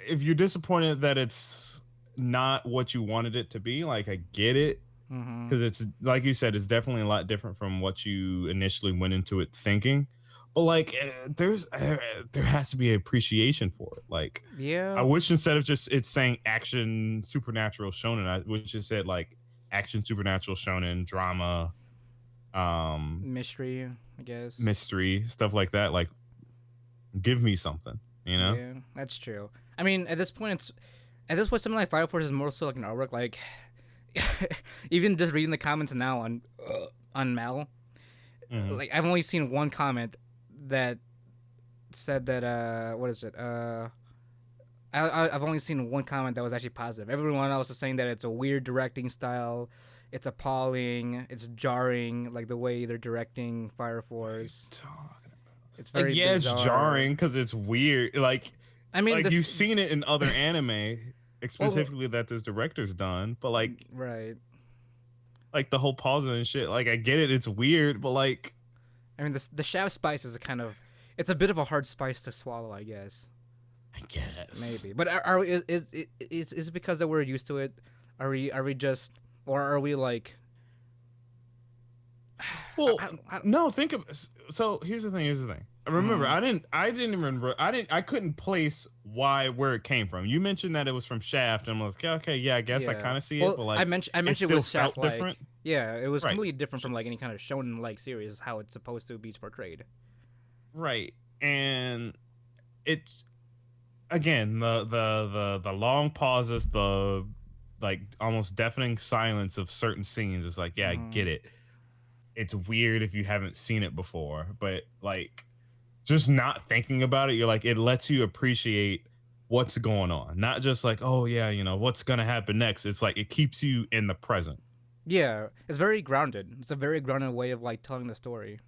S2: if you're disappointed that it's not what you wanted it to be. Like, I get it,
S1: mm-hmm.
S2: because it's like you said, it's definitely a lot different from what you initially went into it thinking. But like, there has to be appreciation for it. Like, I
S1: Yeah,
S2: wish instead of just it's saying action supernatural shonen, I wish it said like action supernatural shonen drama, um,
S1: mystery, I guess.
S2: mystery stuff like that. Like, give me something, you know?
S1: Yeah, that's true. I mean, at this point, something like Fire Force is more so like an artwork. Like, even just reading the comments now on Mal,
S2: Hmm.
S1: like I've only seen one comment that said that what is it I've only seen one comment that was actually positive. Everyone else is saying that it's a weird directing style, it's appalling, it's jarring, like the way they're directing Fire
S2: What are you
S1: Force.
S2: talking about?
S1: It's
S2: Like,
S1: very
S2: yeah, it's
S1: bizarre.
S2: jarring because it's weird.
S1: I mean,
S2: Like
S1: this.
S2: you've seen it in other anime,
S1: Well,
S2: specifically that this director's done, but
S1: right.
S2: like the whole pausing and shit. Like, I get it, it's weird, but like,
S1: I mean, the shaft spice is a kind of, it's a bit of a hard spice to swallow, I guess.
S2: I guess.
S1: Maybe, but is it because that we're used to it? Are we just, or are we like?
S2: Well,
S1: I
S2: no, think of so here's the thing. Here's the thing. Remember,
S1: mm,
S2: I couldn't place where it came from. You mentioned that it was from Shaft, and I was like, okay, yeah, I guess I
S1: yeah.
S2: kind of see it,
S1: Well,
S2: but
S1: I
S2: like,
S1: mentioned
S2: it
S1: it
S2: still
S1: was shaft
S2: felt
S1: like.
S2: different,
S1: Yeah, it was
S2: right?
S1: completely different from like any kind of shonen like series. How it's supposed to be portrayed.
S2: Right, and it's again the long pauses, the like almost deafening silence of certain scenes. It's like, yeah, I
S1: Hmm.
S2: get it. It's weird if you haven't seen it before, but like just not thinking about it, you're like, it lets you appreciate what's going on. Not just like, oh yeah, what's gonna happen next. It's like it keeps you in the present.
S1: Yeah, it's very grounded. It's a very grounded way of like telling the story.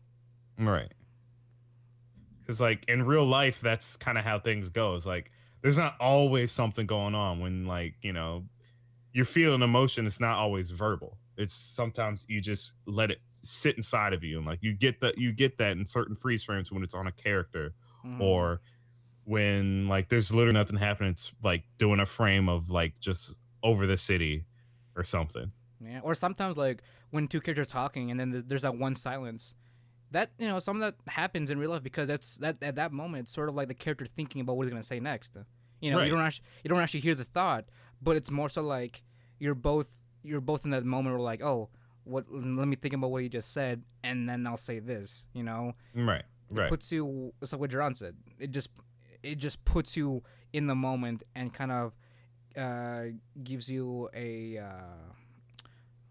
S2: Right. Because like in real life, that's kind of how things go. It's like there's not always something going on when like, you're feeling emotion, it's not always verbal. It's sometimes you just let it sit inside of you, and like you get that in certain freeze frames when it's on a character,
S1: Hmm.
S2: or when like there's literally nothing happening. It's like doing a frame of like just over the city or something.
S1: Yeah, or sometimes like when two characters are talking and then there's that one silence. That some of that happens in real life because that's that at that moment it's sort of like the character thinking about what he's gonna say next. You
S2: Right.
S1: don't actually hear the thought, but it's more so like you're both in that moment where like, oh, what, let me think about what you just said and then I'll say this.
S2: Right.
S1: It
S2: Right.
S1: puts you. It's like what Jarron said. It just puts you in the moment and kind of uh, gives you a.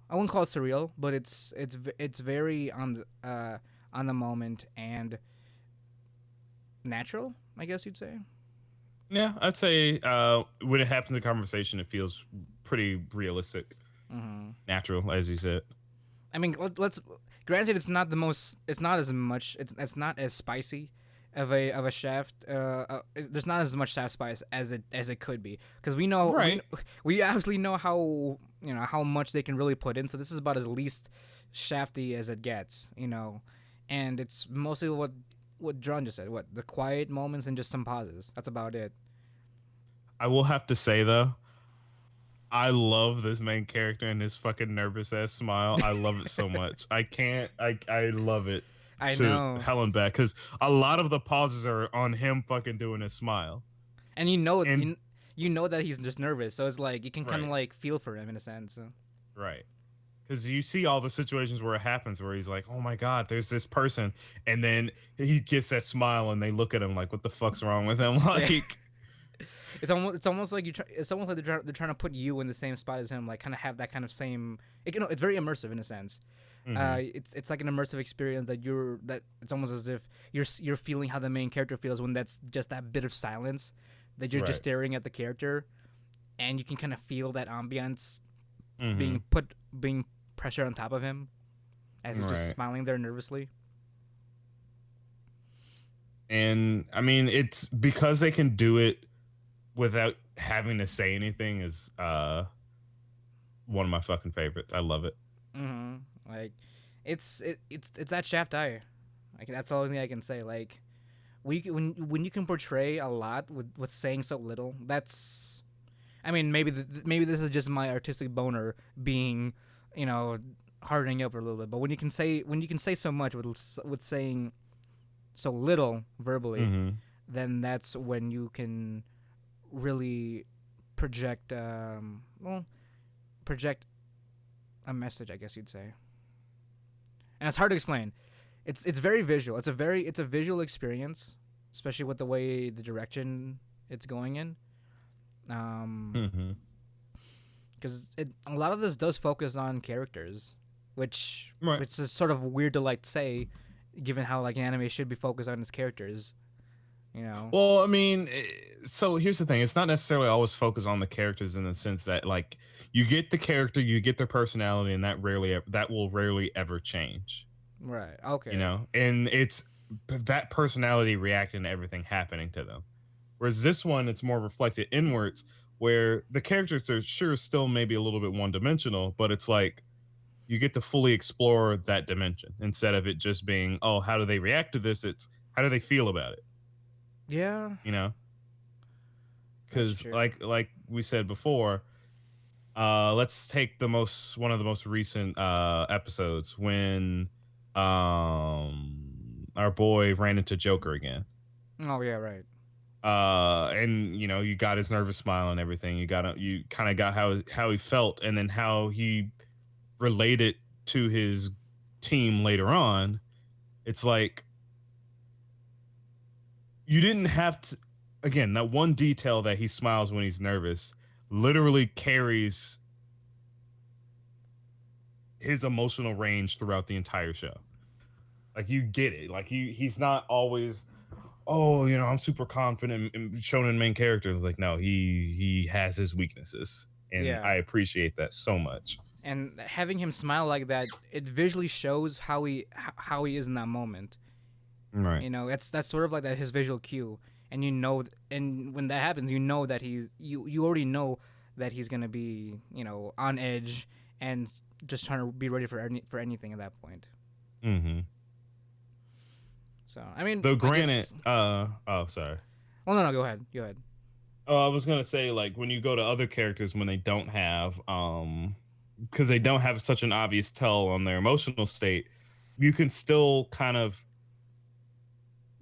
S1: I wouldn't call it surreal, but it's very on the moment and natural, I guess you'd say.
S2: Yeah, I'd say when it happens in conversation, it feels pretty realistic,
S1: Hmm.
S2: natural, as you said.
S1: I mean, let's. Granted, it's not the most. It's not as much. It's not as spicy of a shaft. There's not as much shaft spice as it could be because we know
S2: Right.
S1: we obviously know how much they can really put in. So this is about as least shafty as it gets. And it's mostly what John just said. What, the quiet moments and just some pauses. That's about it.
S2: I will have to say though, I love this main character and his fucking nervous ass smile. I love it so much. I can't. I love it
S1: I
S2: to
S1: know.
S2: hell and back because a lot of the pauses are on him fucking doing his smile.
S1: And
S2: And
S1: you know that he's just nervous, so it's like you can kind of
S2: right,
S1: like feel for him in a sense.
S2: right. Because you see all the situations where it happens, where he's like, "Oh my god, there's this person," and then he gets that smile, and they look at him like, "What the fuck's wrong with him?"
S1: Yeah,
S2: Like,
S1: it's almost like it's almost like they're trying to put you in the same spot as him, like kind of have that kind of same. It's very immersive in a sense.
S2: hmm,
S1: It's like an immersive experience that it's almost as if you're feeling how the main character feels when that's just that bit of silence that you're just
S2: right,
S1: staring at the character, and you can kind of feel that ambiance
S2: hmm,
S1: being pressure on top of him as he's just
S2: right.
S1: smiling there nervously.
S2: And I mean, it's because they can do it without having to say anything is one of my fucking favorites. I love it.
S1: Like, it's that shaft eye. Like, that's the only thing I can say. Like, when you can portray a lot with saying so little, that's. I mean, maybe this is just my artistic boner being, you know, hardening up a little bit. But when you can say so much with saying so little verbally,
S2: Mm-hmm.
S1: then that's when you can really project project a message, I guess you'd say. And it's hard to explain. It's very visual. It's a visual experience, especially with the way the direction it's going in. Um,
S2: Mm-hmm.
S1: because a lot of this does focus on characters,
S2: Right.
S1: which is sort of weird to like say, given how like an anime should be focused on its characters. You know.
S2: Well, I mean, so here's the thing. It's not necessarily always focused on the characters in the sense that like you get the character, you get their personality, and that will rarely ever change.
S1: Right.
S2: You
S1: Okay.
S2: know, and it's that personality reacting to everything happening to them. Whereas this one, it's more reflected inwards, where the characters are sure still maybe a little bit one dimensional, but it's like you get to fully explore that dimension instead of it just being, oh, how do they react to this? It's how do they feel about it?
S1: Yeah,
S2: You know,
S1: that's
S2: because
S1: true.
S2: like we said before, let's take the most one of the most recent episodes when our boy ran into Joker again.
S1: Oh yeah, right.
S2: And you know, you got his nervous smile and everything. You kind of got how he felt, and then how he related to his team later on. It's like you didn't have to. Again, that one detail that he smiles when he's nervous literally carries his emotional range throughout the entire show. Like you get it. Like he's not always, oh, you know, I'm super confident in shonen main characters. Like no, he has his weaknesses, and
S1: Yeah.
S2: I appreciate that so much.
S1: And having him smile like that, it visually shows how he is in that moment.
S2: Right.
S1: You know, that's sort of like that his visual cue, and and when that happens, you know that you already know that he's gonna be on edge and just trying to be ready for anything at that point.
S2: Mm-hmm.
S1: So I mean,
S2: Though
S1: I
S2: granted,
S1: guess.
S2: oh sorry.
S1: Well, no, go ahead. Go ahead.
S2: Oh, I was gonna say like when you go to other characters when they don't have because they don't have such an obvious tell on their emotional state, you can still kind of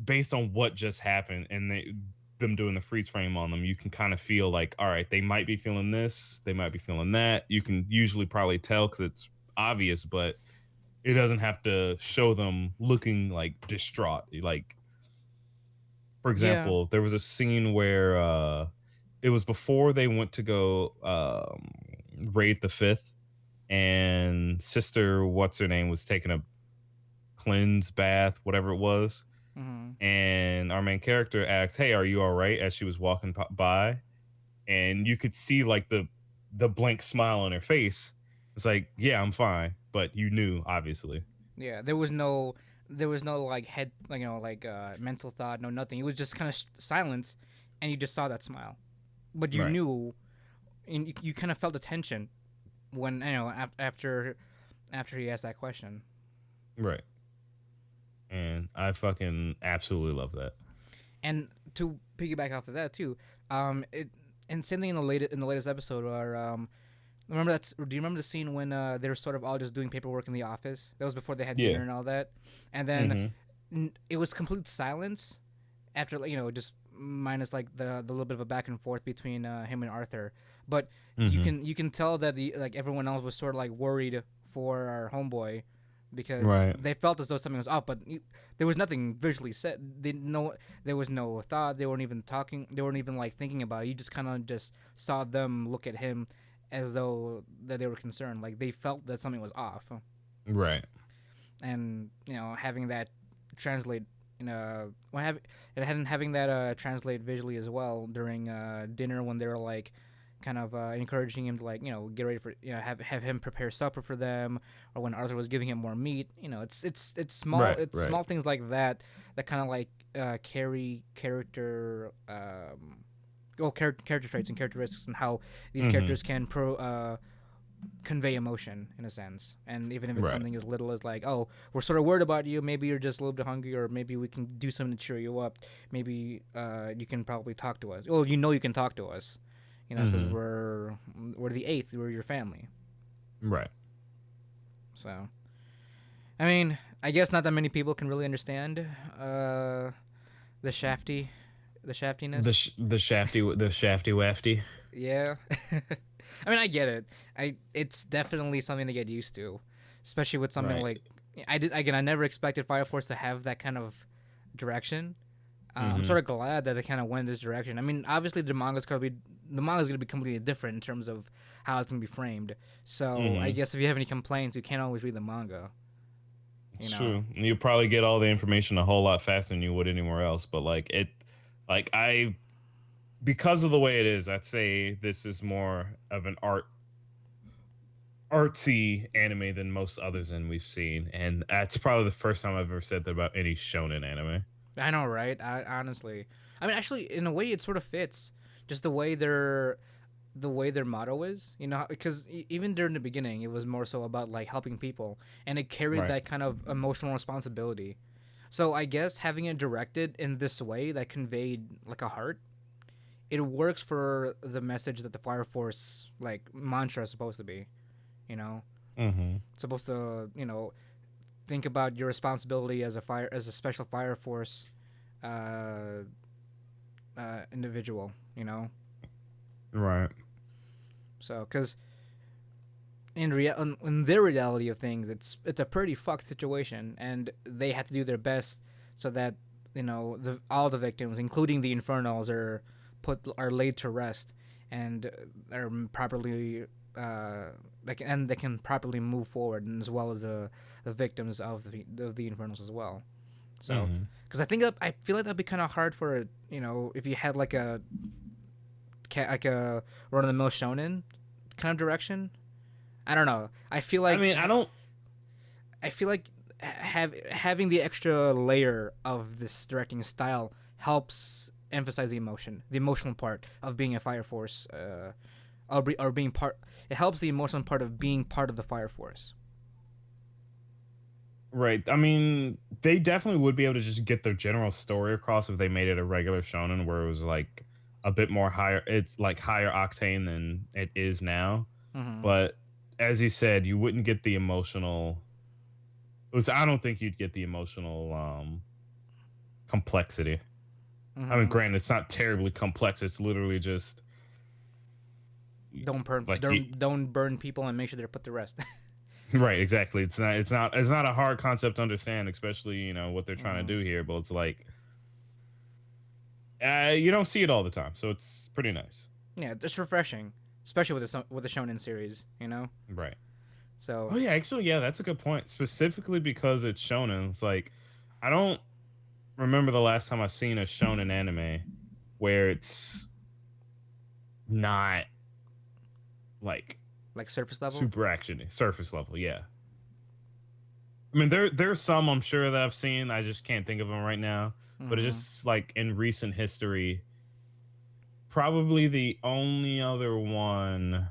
S2: based on what just happened and them doing the freeze frame on them, you can kind of feel like, all right, they might be feeling this, they might be feeling that. You can usually probably tell because it's obvious, but it doesn't have to show them looking like distraught. Like, for
S1: Yeah.
S2: example, there was a scene where it was before they went to go raid the fifth, and sister, what's her name, was taking a cleanse bath, whatever it was,
S1: Hmm.
S2: and our main character asked, "Hey, are you all right?" as she was walking by, and you could see like the blank smile on her face. It's like, "Yeah, I'm fine," but you knew obviously.
S1: Yeah. There was no like head like mental thought, no nothing. It was just kind of silence, and you just saw that smile, but you
S2: Right.
S1: knew, and you kind of felt the tension when after he asked that question.
S2: Right. And I fucking absolutely love that.
S1: And to piggyback off of that too, it and same thing in the latest episode where remember do you remember the scene when they were sort of all just doing paperwork in the office? That was before they had dinner
S2: Yeah.
S1: and all that, and then
S2: Mhm.
S1: it was complete silence after just minus like the little bit of a back and forth between him and Arthur, but
S2: Mhm.
S1: you can tell that the like everyone else was sort of like worried for our homeboy because
S2: Right.
S1: they felt as though something was off, but there was nothing visually said. There was no thought. They weren't even talking. They weren't even like thinking about it. You just kind of just saw them look at him as though that they were concerned. Like they felt that something was off,
S2: Right.
S1: and having that translate having that translate visually as well during dinner when they were like kind of encouraging him to like get ready for have him prepare supper for them, or when Arthur was giving him more meat.
S2: Right.
S1: It's
S2: Right.
S1: small things like that that kind of like carry character character traits and characteristics and how these
S2: Mhm.
S1: characters can convey emotion in a sense. And even if it's
S2: Right.
S1: something as little as like, oh, we're sort of worried about you, maybe you're just a little bit hungry, or maybe we can do something to cheer you up. Maybe you can probably talk to us. Well, you can talk to us, because
S2: Mhm.
S1: we're the eighth, we're your family.
S2: Right.
S1: So I mean, I guess not that many people can really understand the shafty, the shaftiness.
S2: The shafty wafty.
S1: Yeah. I mean, I get it. It's definitely something to get used to, especially with something
S2: Right.
S1: like I never expected Fire Force to have that kind of direction. I'm
S2: Mm-hmm.
S1: sort of glad that they kind of went this direction. I mean, obviously the manga's gonna be completely different in terms of how it's gonna be framed. So I
S2: Mm-hmm.
S1: guess if you have any complaints, you can't always read the manga. You
S2: It's
S1: know.
S2: true. You probably get all the information a whole lot faster than you would anywhere else. But like it, like I, because of the way it is, I'd say this is more of an artsy anime than most others and we've seen, and that's probably the first time I've ever said that about any shonen anime.
S1: I know, right? Honestly, I mean, actually, in a way, it sort of fits. Just the way their motto is, because even during the beginning, it was more so about like helping people, and it carried
S2: Right.
S1: that kind of emotional responsibility. So I guess having it directed in this way that conveyed like a heart, it works for the message that the Fire Force like mantra is supposed to be. You know,
S2: Mm-hmm.
S1: it's supposed to think about your responsibility as a special Fire Force uh, individual.
S2: Right.
S1: So because in their reality of things, it's a pretty fucked situation, and they have to do their best so that all the victims, including the Infernals, are laid to rest and are properly they can properly move forward, and as well as the victims of the Infernals as well. So,
S2: Mm-hmm.
S1: because I feel like that'd be kind of hard for if you had like a run of the mill shonen kind of direction. I don't know.
S2: I mean,
S1: I feel like having the extra layer of this directing style helps emphasize the emotional part of being a Fire Force, or being part. It helps the emotional part of being part of the Fire Force.
S2: right. I mean, they definitely would be able to just get their general story across if they made it a regular shonen where it was like a bit more higher. It's like higher octane than it is now.
S1: Mm-hmm.
S2: But as you said, you wouldn't get the emotional. I don't think you'd get the emotional complexity. I mean,
S1: Mm-hmm.
S2: granted, it's not terribly complex. It's literally just like you,
S1: Don't burn people and make sure they're put to rest.
S2: right, exactly. It's not a hard concept to understand, especially what they're trying
S1: Mm-hmm.
S2: to do here. But it's like you don't see it all the time, so it's pretty nice.
S1: Yeah, it's refreshing, especially with the shonen series.
S2: Right.
S1: So
S2: Oh yeah, actually, yeah, that's a good point. Specifically because it's shonen. It's like I don't remember the last time I've seen a shonen anime where it's not like
S1: like surface level.
S2: super actiony, surface level. Yeah. I mean, there's some I'm sure that I've seen. I just can't think of them right now. But it's
S1: Mm-hmm.
S2: just like in recent history, probably the only other one.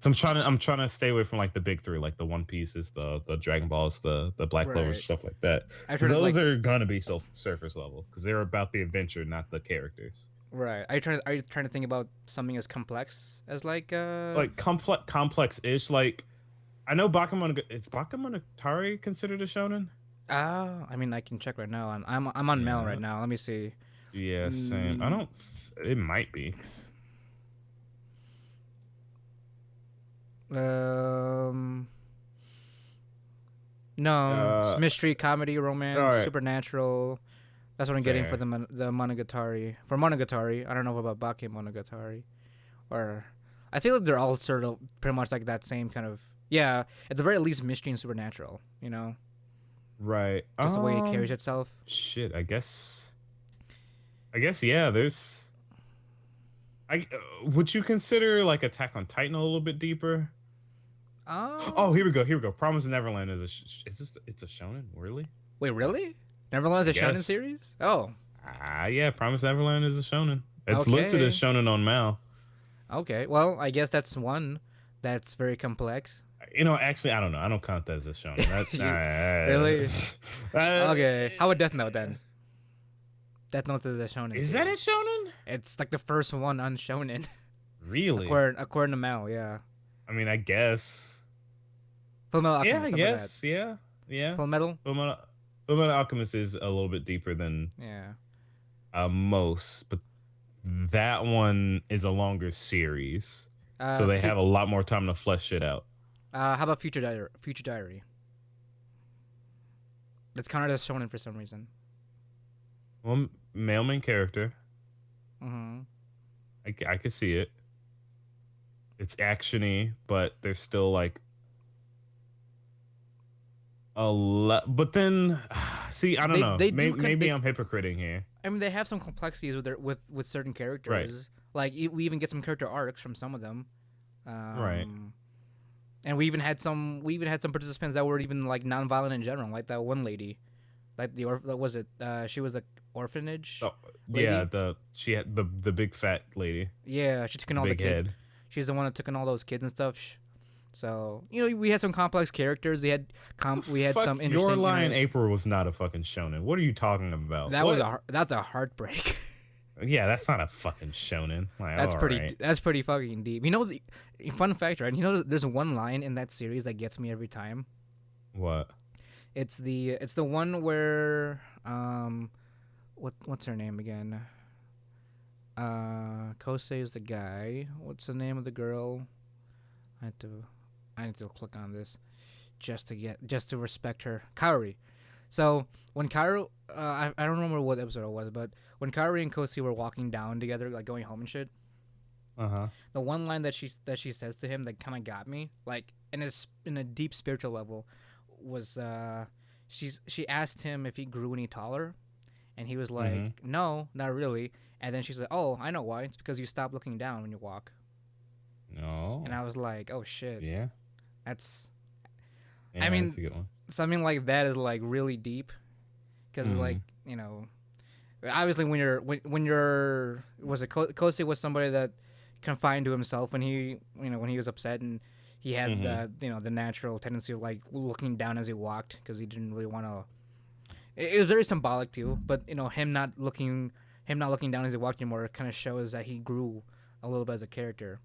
S2: So I'm trying to stay away from like the big three, like the One Pieces, the Dragon Balls, the Black Clovers,
S1: Right.
S2: stuff like that.
S1: I
S2: Because
S1: tried to
S2: those
S1: like
S2: are gonna be so surface level because they're about the adventure, not the characters.
S1: right. Are you trying to think about something as complex as like
S2: Like complex ish. Like I know Bakemonogatari is Bakemonogatari considered a shonen?
S1: I mean, I can check right now. I'm on Mail
S2: Yeah.
S1: right now. Let me see.
S2: Yeah, same. I
S1: Mm,
S2: don't. It might be.
S1: um, no, it's
S2: Uh,
S1: mystery, comedy,
S2: all
S1: romance,
S2: right,
S1: supernatural. That's what I'm getting for
S2: fair.
S1: the Monogatari. For Monogatari, I don't know about Bake Monogatari, or I feel like they're all sort of pretty much like that same kind of, yeah. At the very least, mystery and supernatural.
S2: Right.
S1: Just the way it carries itself.
S2: Shit. I guess. Yeah. There's. Would you consider like Attack on Titan a little bit deeper? Oh,
S1: Um,
S2: here we go. Here we go. Promise Neverland is a. Is this? It's a shonen. Really?
S1: Wait, really? Neverland's
S2: I
S1: a shonen
S2: guess.
S1: series? Oh,
S2: Yeah. Promise Neverland is a shonen. It's listed as
S1: okay.
S2: shonen on Mal.
S1: Okay, well, I guess that's one that's very complex.
S2: Actually, I don't know. I don't count that as a shonen.
S1: You really?
S2: Uh,
S1: Okay. How about Death Note then? Death Note is a shonen
S2: is that a
S1: series.
S2: shonen?
S1: It's like the first one on shonen,
S2: Really?
S1: according to Mel. Yeah.
S2: I mean, I guess.
S1: Full Metal
S2: Yeah, I
S1: Alchemist. How about that?
S2: guess. Yeah, yeah.
S1: Full Metal.
S2: Fullmetal, Fullmetal Alchemist is a little bit deeper than
S1: Yeah.
S2: most, but that one is a longer series, so they
S1: Future.
S2: have a lot more time to flesh it out.
S1: How about Future Diary? Future Diary. That's counted as shonen for some reason.
S2: Well, male main character,
S1: Mm-hmm.
S2: I could see it. It's actiony, but there's still like a lot. But then, see, I don't know.
S1: They do
S2: Maybe I'm hypocriting here.
S1: I mean, they have some complexities with with certain
S2: Right,
S1: characters. Like we even get some character arcs from some of them.
S2: right.
S1: Um, and we even had some participants that were even like non-violent in general, like that one lady, like what was it? She was a orphanage
S2: Oh, yeah.
S1: lady.
S2: She had the big fat lady,
S1: Yeah, she took in
S2: the
S1: all the
S2: big
S1: kid.
S2: head.
S1: She's the one that took in all those kids and stuff. So you know, we had some complex characters. They had we had
S2: Fuck,
S1: some
S2: Your
S1: interesting
S2: Lie in April was not a fucking shonen. What are you talking about? What?
S1: that's a heartbreak.
S2: Yeah, that's not a fucking shonen. Like, all right.
S1: That's pretty fucking deep. You know, the fun fact, right? You know, there's one line in that series that gets me every time.
S2: What?
S1: It's the one where what's her name again? Kosei is the guy. What's the name of the girl? I had to I need to click on this just to respect her. Kaori. So when Kaoru, I don't remember what episode it was, but when Kaori and Kosi were walking down together, like going home and shit,
S2: Uh huh.
S1: the one line that she says to him that kind of got me, like in a deep spiritual level, was she asked him if he grew any taller, and he was like,
S2: Mm-hmm.
S1: no, not really. And then she's like, oh, I know why. It's because you stop looking down when you walk.
S2: No.
S1: And I was like, oh shit,
S2: Yeah.
S1: that's. I
S2: Yeah, that's
S1: mean,
S2: a good one.
S1: something like that is like really deep, because
S2: Mm-hmm.
S1: like you know, obviously when you're was it Kosei was somebody that confined to himself when he when he was upset, and he had
S2: Mm-hmm.
S1: the natural tendency of like looking down as he walked because he didn't really want to. It was very symbolic too, but him not looking down as he walked anymore kind of shows that he grew a little bit as a character,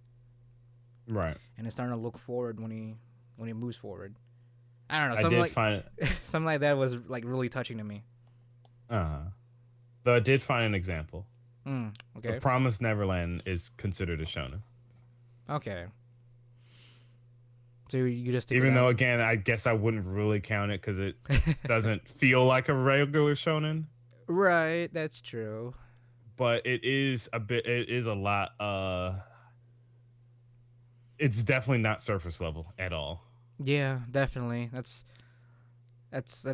S2: Right.
S1: and is starting to look forward when he moves forward. I don't know,
S2: I
S1: something
S2: did
S1: like
S2: find.
S1: something like that was like really touching to me.
S2: Uh huh. Though I did find an example. The
S1: Okay.
S2: Promised Neverland is considered a shonen.
S1: Okay. So you just stick with
S2: Even
S1: that
S2: though,
S1: one.
S2: again, I guess I wouldn't really count it because it doesn't feel like a regular shonen.
S1: Right, that's true.
S2: But it is a bit. It is a lot. It's definitely not surface level at all.
S1: Yeah, definitely. That's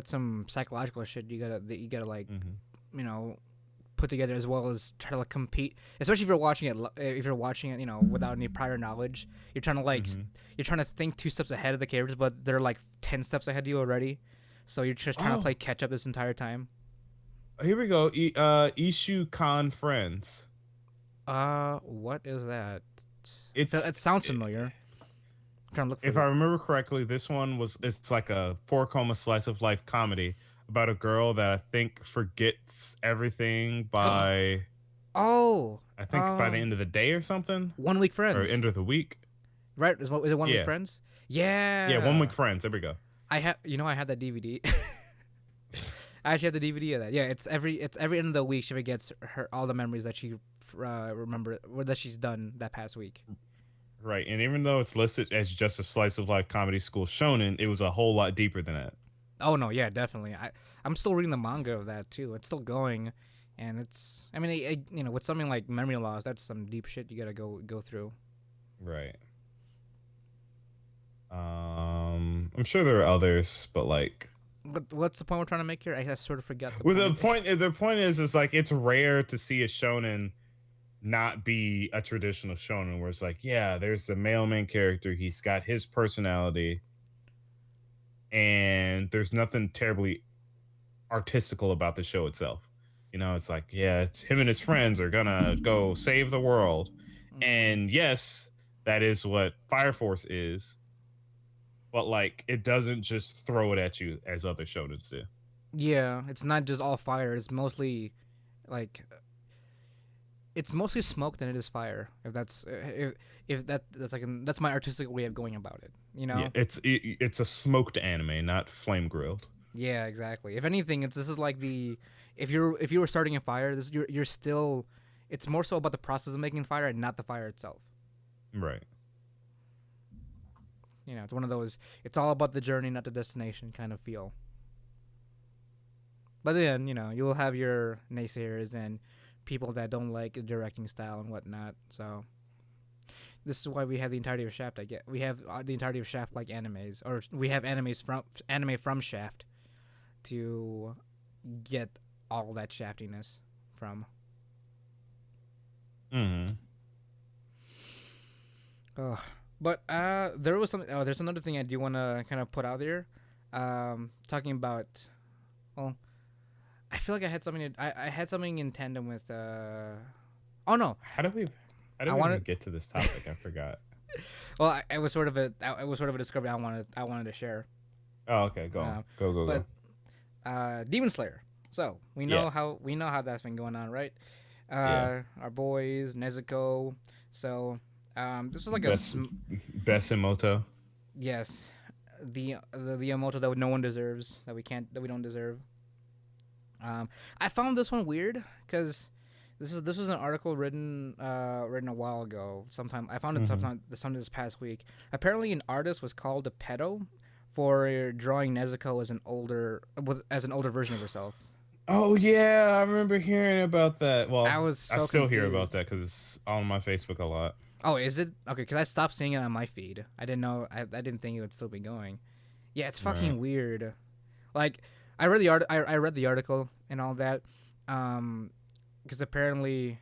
S1: some psychological shit you gotta like
S2: Mm-hmm.
S1: you know put together as well as try to like compete. Especially if you're watching it without any prior knowledge. You're trying to like
S2: Mm-hmm.
S1: you're trying to think 2 steps ahead of the characters, but they're like 10 steps ahead of you already. So you're just trying to
S2: Oh,
S1: play catch up this entire time.
S2: here we go. Ishu Khan Friends.
S1: What is that?
S2: It's
S1: It sounds familiar. I'm trying to look
S2: if
S1: for
S2: I
S1: it.
S2: remember correctly, this one was it's like a 4 coma slice of life comedy about a girl that I think forgets everything by
S1: Oh,
S2: I think by the end of the day or something,
S1: 1 week
S2: or
S1: friends.
S2: end of the week.
S1: Right? Is it 1 week
S2: Yeah,
S1: friends?
S2: yeah, 1 week
S1: Yeah.
S2: friends. There we go.
S1: I had that DVD. I actually have the DVD of that. Yeah, it's every end of the week she forgets her all the memories that she remember or that she's done that past week.
S2: Right, and even though it's listed as just a slice of life comedy school shonen, it was a whole lot deeper than that.
S1: Oh no, yeah, definitely. I'm still reading the manga of that too. It's still going, and it's I mean with something like memory loss, that's some deep shit you gotta go through.
S2: Right. I'm sure there are others, but like,
S1: But what's the point we're trying to make here? I sort of forgot the
S2: well,
S1: point.
S2: the point is like it's rare to see a shonen not be a traditional shonen where it's like, yeah, there's the male main character, he's got his personality, and there's nothing terribly artistical about the show itself. It's like, yeah, it's him and his friends are gonna go save the world.
S1: Mm.
S2: And yes, that is what Fire Force is, but like it doesn't just throw it at you as other shonens do.
S1: Yeah, it's not just all fire. It's mostly like it's mostly smoke than it is fire. That's my artistic way of going about it. You
S2: Yeah,
S1: know?
S2: it's a smoked anime, not flame grilled.
S1: Yeah, exactly. If anything, this is like the if you were starting a fire, this you're still. It's more so about the process of making fire and not the fire itself.
S2: Right.
S1: You know, it's one of those. It's all about the journey, not the destination, kind of feel. But then, you'll have your naysayers and people that don't like the directing style and whatnot. So this is why we have the entirety of Shaft. We have the entirety of Shaft like animes, or we have anime from Shaft to get all that shaftiness from.
S2: Mm-hmm.
S1: Oh, but there was something. Oh, there's another thing I do want to kind of put out there. Talking about, well, I feel like I had something. I had something in tandem with. Oh no.
S2: How did we even get to this topic? I forgot.
S1: Well, it was sort of a discovery I wanted to share.
S2: Oh, okay. Go on. Go.
S1: Demon Slayer. So we know how that's been going on, right? Our boys Nezuko. So this is like
S2: best Emoto.
S1: Yes, the Emoto that no one deserves, that we don't deserve. I found this one weird because this was an article written a while ago. I found it sometime this past week. Apparently, an artist was called a pedo for drawing Nezuko as an older version of herself.
S2: Oh yeah, I remember hearing about that. Well, I still hear about that because it's on my Facebook a lot.
S1: Oh, is it? Okay, because I stopped seeing it on my feed. I didn't know. I didn't think it would still be going. Yeah, it's fucking weird. Like, I read the article and all that, because apparently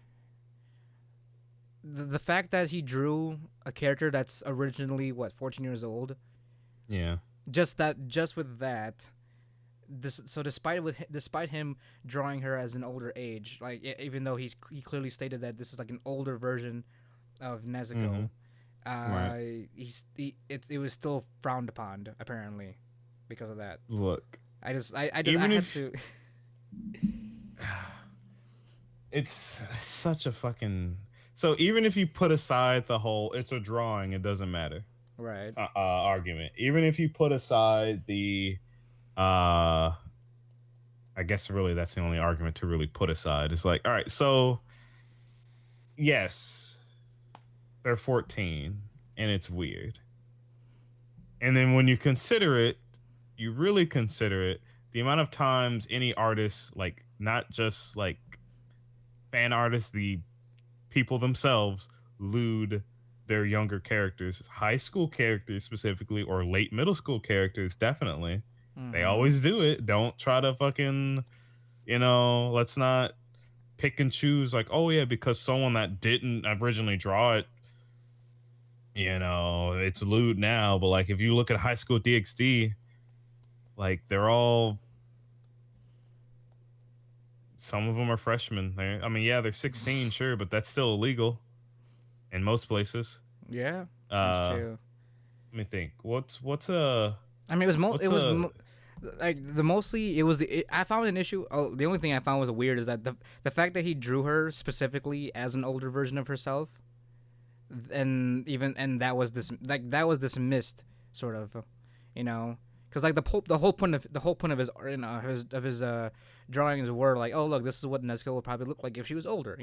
S1: the fact that he drew a character that's originally 14 years old.
S2: Yeah.
S1: Just with that. Despite him drawing her as an older age, like even though he clearly stated that this is like an older version of Nezuko, it was still frowned upon apparently because of that.
S2: Look,
S1: I had to.
S2: It's such a fucking. So even if you put aside the whole "it's a drawing, it doesn't matter,"
S1: right?
S2: Argument. Even if you put aside the I guess really that's the only argument to really put aside. It's like, all right, so yes, they're 14 and it's weird. And then when you really consider it, the amount of times any artist, like not just like fan artists, the people themselves lewd their younger characters, high school characters specifically, or late middle school characters, definitely. They always do it. Don't try to fucking, let's not pick and choose like, oh yeah, because someone that didn't originally draw it, it's lewd now. But like, if you look at High School DxD, like they're all, some of them are freshmen. They're 16, sure, but that's still illegal in most places.
S1: Yeah, that's true.
S2: Let me think. What's a?
S1: I mean, I found an issue. Oh, the only thing I found was weird is that the fact that he drew her specifically as an older version of herself, and that was dismissed, sort of, because like the whole point of his drawings were like, oh look, this is what Nezuko would probably look like if she was older,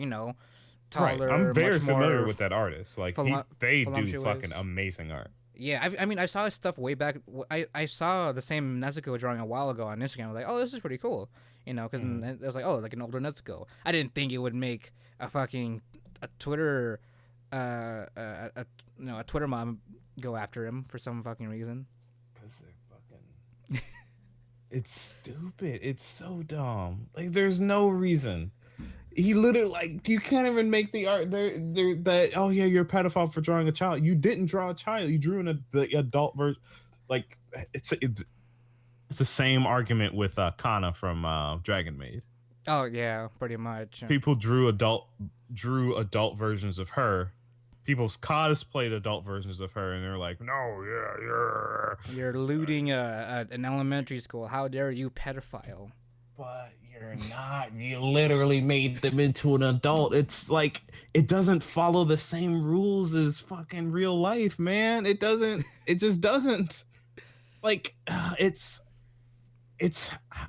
S1: taller.
S2: Right. I'm very
S1: much
S2: familiar
S1: more
S2: with that artist. Like they do fucking amazing art.
S1: Yeah, I saw his stuff way back. I saw the same Nezuko drawing a while ago on Instagram. I was like, oh, this is pretty cool, because it was like, oh, like an older Nezuko. I didn't think it would make a Twitter, a Twitter mom go after him for some fucking reason.
S2: Because they're fucking. It's stupid. It's so dumb. Like, there's no reason. He literally, like, you can't even make the art there that, oh yeah, you're a pedophile for drawing a child. You didn't draw a child. You drew the adult version. Like, it's the same argument with Kana from Dragon Maid.
S1: Oh yeah, pretty much.
S2: People drew adult versions of her. People cosplayed adult versions of her, and they're like, no, yeah,
S1: you're looting an elementary school. How dare you, pedophile?
S2: but you're not. You literally made them into an adult. It's like it doesn't follow the same rules as fucking real life, man. It doesn't. It just doesn't. Like it's.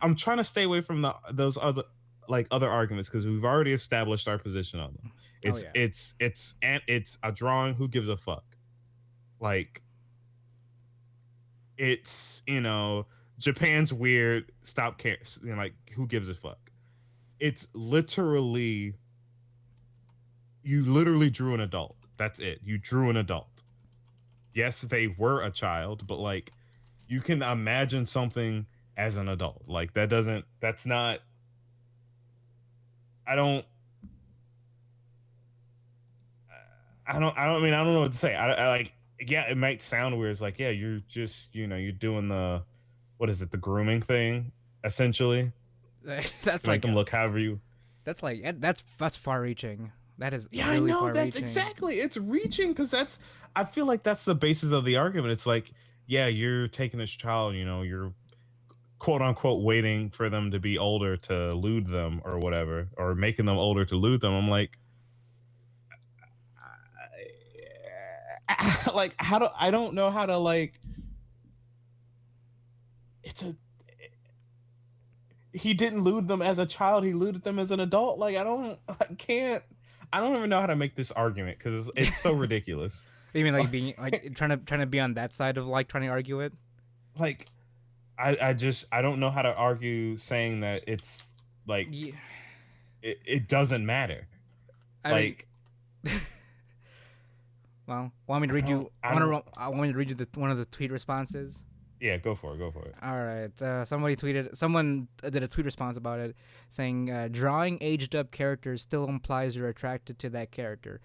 S2: I'm trying to stay away from those other other arguments because we've already established our position on them.
S1: Oh
S2: It's
S1: yeah.
S2: it's it's and it's a drawing. Who gives a fuck? Like it's Japan's weird. Stop care. Like who gives a fuck? It's literally you literally drew an adult. That's it. You drew an adult. Yes, they were a child, but like you can imagine something as an adult. Like that doesn't. That's not. I don't. I don't mean. I don't know what to say. I like. Yeah, it might sound weird. It's like, yeah, you're just you're doing the what is it? The grooming thing, essentially.
S1: That's
S2: You make
S1: like
S2: them look however you.
S1: that's far reaching. That is
S2: Yeah, I
S1: really
S2: know.
S1: far
S2: That's
S1: reaching.
S2: exactly. It's reaching because that's. I feel like that's the basis of the argument. It's like, yeah, you're taking this child. You're quote unquote waiting for them to be older to lewd them or whatever, or making them older to lewd them. I'm like, like how do I don't know how to like. It's a he didn't lewd them as a child. He lewded them as an adult. Like I can't. I don't even know how to make this argument because it's so ridiculous.
S1: You mean like being like trying to be on that side of like trying to argue it?
S2: Like I don't know how to argue saying that it's like
S1: Yeah.
S2: it doesn't matter.
S1: I mean,
S2: Like
S1: well, want me to read you?
S2: I don't
S1: I want me to read you one of the tweet responses.
S2: yeah, go for it, go for it.
S1: All right. Someone did a tweet response about it, saying, "Drawing aged up characters still implies you're attracted to that character,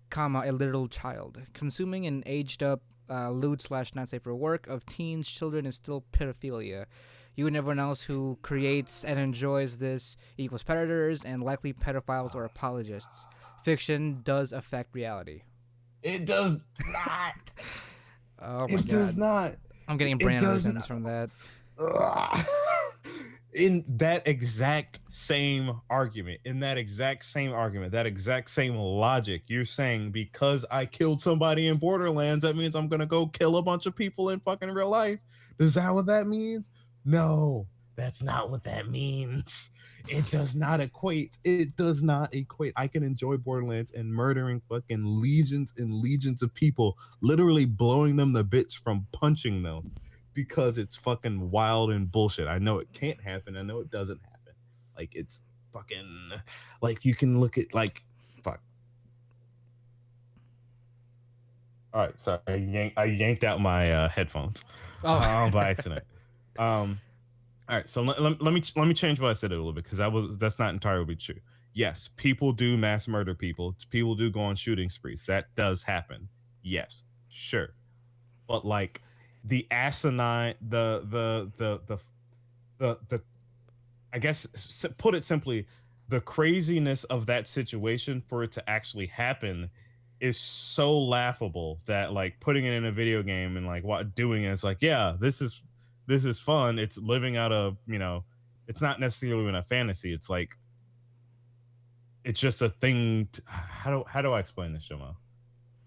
S1: comma a literal child. Consuming an aged up, lewd slash not safe for work of teens, children is still pedophilia. You and everyone else who creates and enjoys this equals predators and likely pedophiles or apologists. Fiction does affect reality."
S2: It does not.
S1: Oh my
S2: It does
S1: god,
S2: not.
S1: I'm getting
S2: It
S1: brain
S2: does
S1: aneurysms
S2: not.
S1: from that.
S2: In that exact same argument, that exact same logic, you're saying because I killed somebody in Borderlands, that means I'm gonna go kill a bunch of people in fucking real life. Is that what that means? No, that's not what that means. It does not equate. It does not equate. I can enjoy Borderlands and murdering fucking legions and legions of people, literally blowing them the bits from punching them because it's fucking wild and bullshit. I know it can't happen. I know it doesn't happen. Like it's fucking like you can look at like fuck. All right, sorry. I yanked out my headphones
S1: Oh,
S2: by accident. All right, so let me change what I said a little bit because that's not entirely true. Yes, people do mass murder people. People do go on shooting sprees. That does happen. Yes, sure, but like the asinine, the I guess put it simply, the craziness of that situation for it to actually happen is so laughable that like putting it in a video game and like what doing it is like, yeah, this is fun. It's living out of, it's not necessarily even a fantasy. It's like it's just a thing. How do I explain this, Jomel?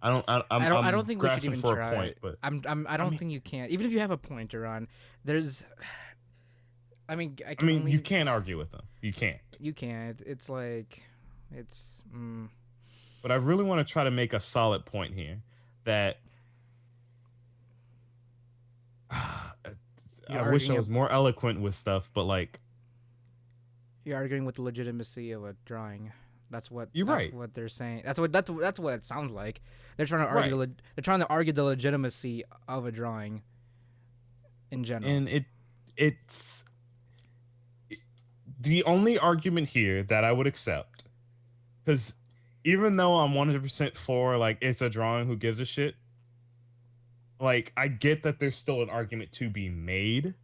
S1: I don't
S2: I'm
S1: think we should
S2: grasping
S1: even
S2: for a
S1: try.
S2: point, but
S1: I
S2: I
S1: don't
S2: mean
S1: think you can. Even if you have a pointer on, there's. I
S2: I
S1: can
S2: mean you
S1: only.
S2: can't argue with them. You can't.
S1: You can't. It's like, it's.
S2: But I really want to try to make a solid point here that
S1: You're
S2: I wish I
S1: arguing.
S2: was more eloquent with stuff, but like
S1: You're arguing with the legitimacy of a drawing. That's what.
S2: you're
S1: That's
S2: right,
S1: what they're saying. That's what it sounds like. They're trying to argue.
S2: right,
S1: They're trying to argue the legitimacy of a drawing in general.
S2: and it's the only argument here that I would accept because even though I'm 100% for like it's a drawing, who gives a shit? Like I get that there's still an argument to be made,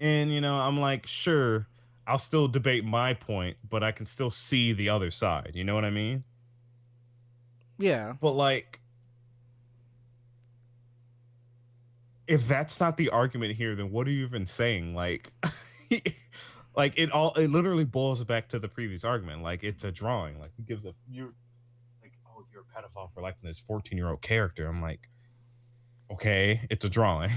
S2: and I'm like, sure, I'll still debate my point, but I can still see the other side. You know what I mean?
S1: Yeah.
S2: But like if that's not the argument here, then what are you even saying? Like, like it literally boils back to the previous argument. Like it's a drawing. Like who gives a you like, oh, you're a pedophile for liking this 14-year-old character. I'm like, okay, it's a drawing.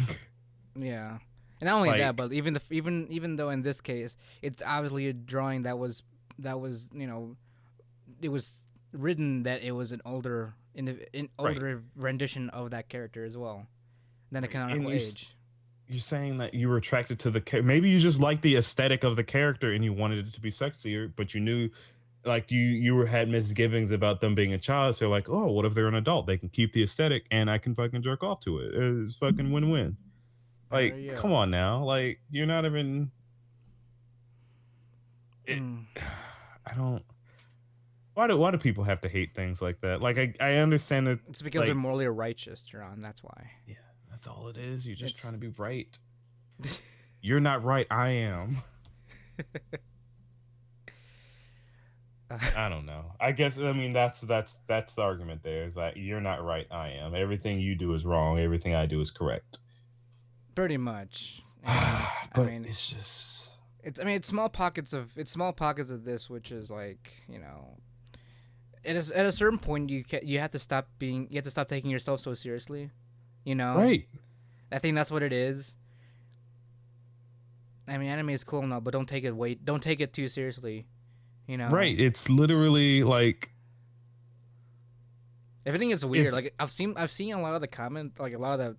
S1: Yeah. And not only that,
S2: Like
S1: but even though in this case it's obviously a drawing that was it was written that it was an
S2: right,
S1: older rendition of that character as well than a
S2: right. And
S1: canonical age.
S2: you're saying that you were attracted to the maybe you just like the aesthetic of the character and you wanted it to be sexier, but you knew like you were had misgivings about them being a child. So you're like, oh, what if they're an adult? They can keep the aesthetic and I can fucking jerk off to it. It's fucking win-win.
S1: There
S2: Like,
S1: you
S2: come
S1: go.
S2: on now. Like, you're not even it.
S1: Mm.
S2: I don't. Why do people have to hate things like that? Like, I understand that.
S1: It's because they're
S2: Like,
S1: morally righteous, John. That's why.
S2: yeah, that's all it is. You're just
S1: It's
S2: trying to be right. You're not right. I am. I don't know. I guess I mean that's the argument there is that you're not right. I am. Everything you do is wrong. Everything I do is correct.
S1: pretty much. And I
S2: But
S1: mean,
S2: it's just
S1: it's small pockets of this, which is like it is at a certain point you have to stop taking yourself so seriously. You know,
S2: right.
S1: I think that's what it is. I mean, anime is cool and all, but don't take it too seriously. You know,
S2: Right. It's literally like
S1: everything is weird.
S2: if
S1: Like I've seen a lot of the comment, like a lot of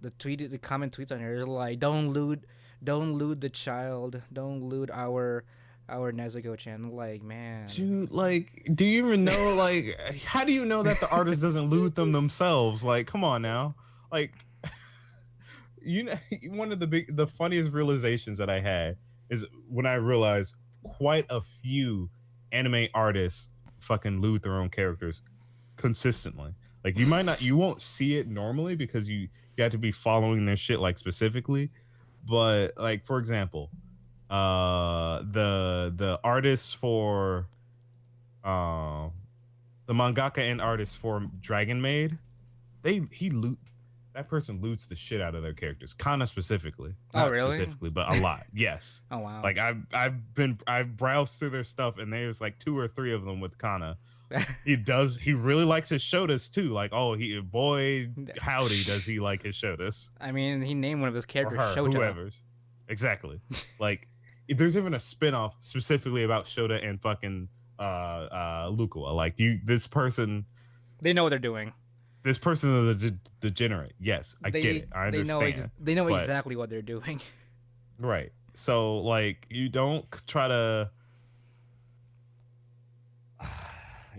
S1: the comment tweets on here. They're like, don't lewd the child, don't lewd our Nezuko channel. Like, man,
S2: dude, like, do you even know, like, how do you know that the artist doesn't loot them themselves? Like, come on now. Like, you know, one of the funniest realizations that I had is when I realized quite a few anime artists fucking loot their own characters consistently. Like, you won't see it normally because you have to be following their shit, like, specifically. But, like, for example, the artists for um the mangaka and artists for Dragon Maid, they he loot that person loots the shit out of their characters. Kana specifically,
S1: oh
S2: not
S1: really?
S2: specifically, but a lot. Yes,
S1: Oh wow.
S2: like I've browsed through their stuff and there's like two or three of them with Kana. He really likes his shotas too. Like, oh, he boy howdy does he like his shotas
S1: I mean, he named one of his
S2: or
S1: characters
S2: her,
S1: Shota.
S2: whoever's. Exactly. Like there's even a spin-off specifically about Shota and fucking Lukua. Like
S1: They know what they're doing.
S2: this person is a degenerate. Yes, I get
S1: They
S2: it. I
S1: they know
S2: understand.
S1: they know
S2: But
S1: exactly what they're doing.
S2: right. So like you don't try to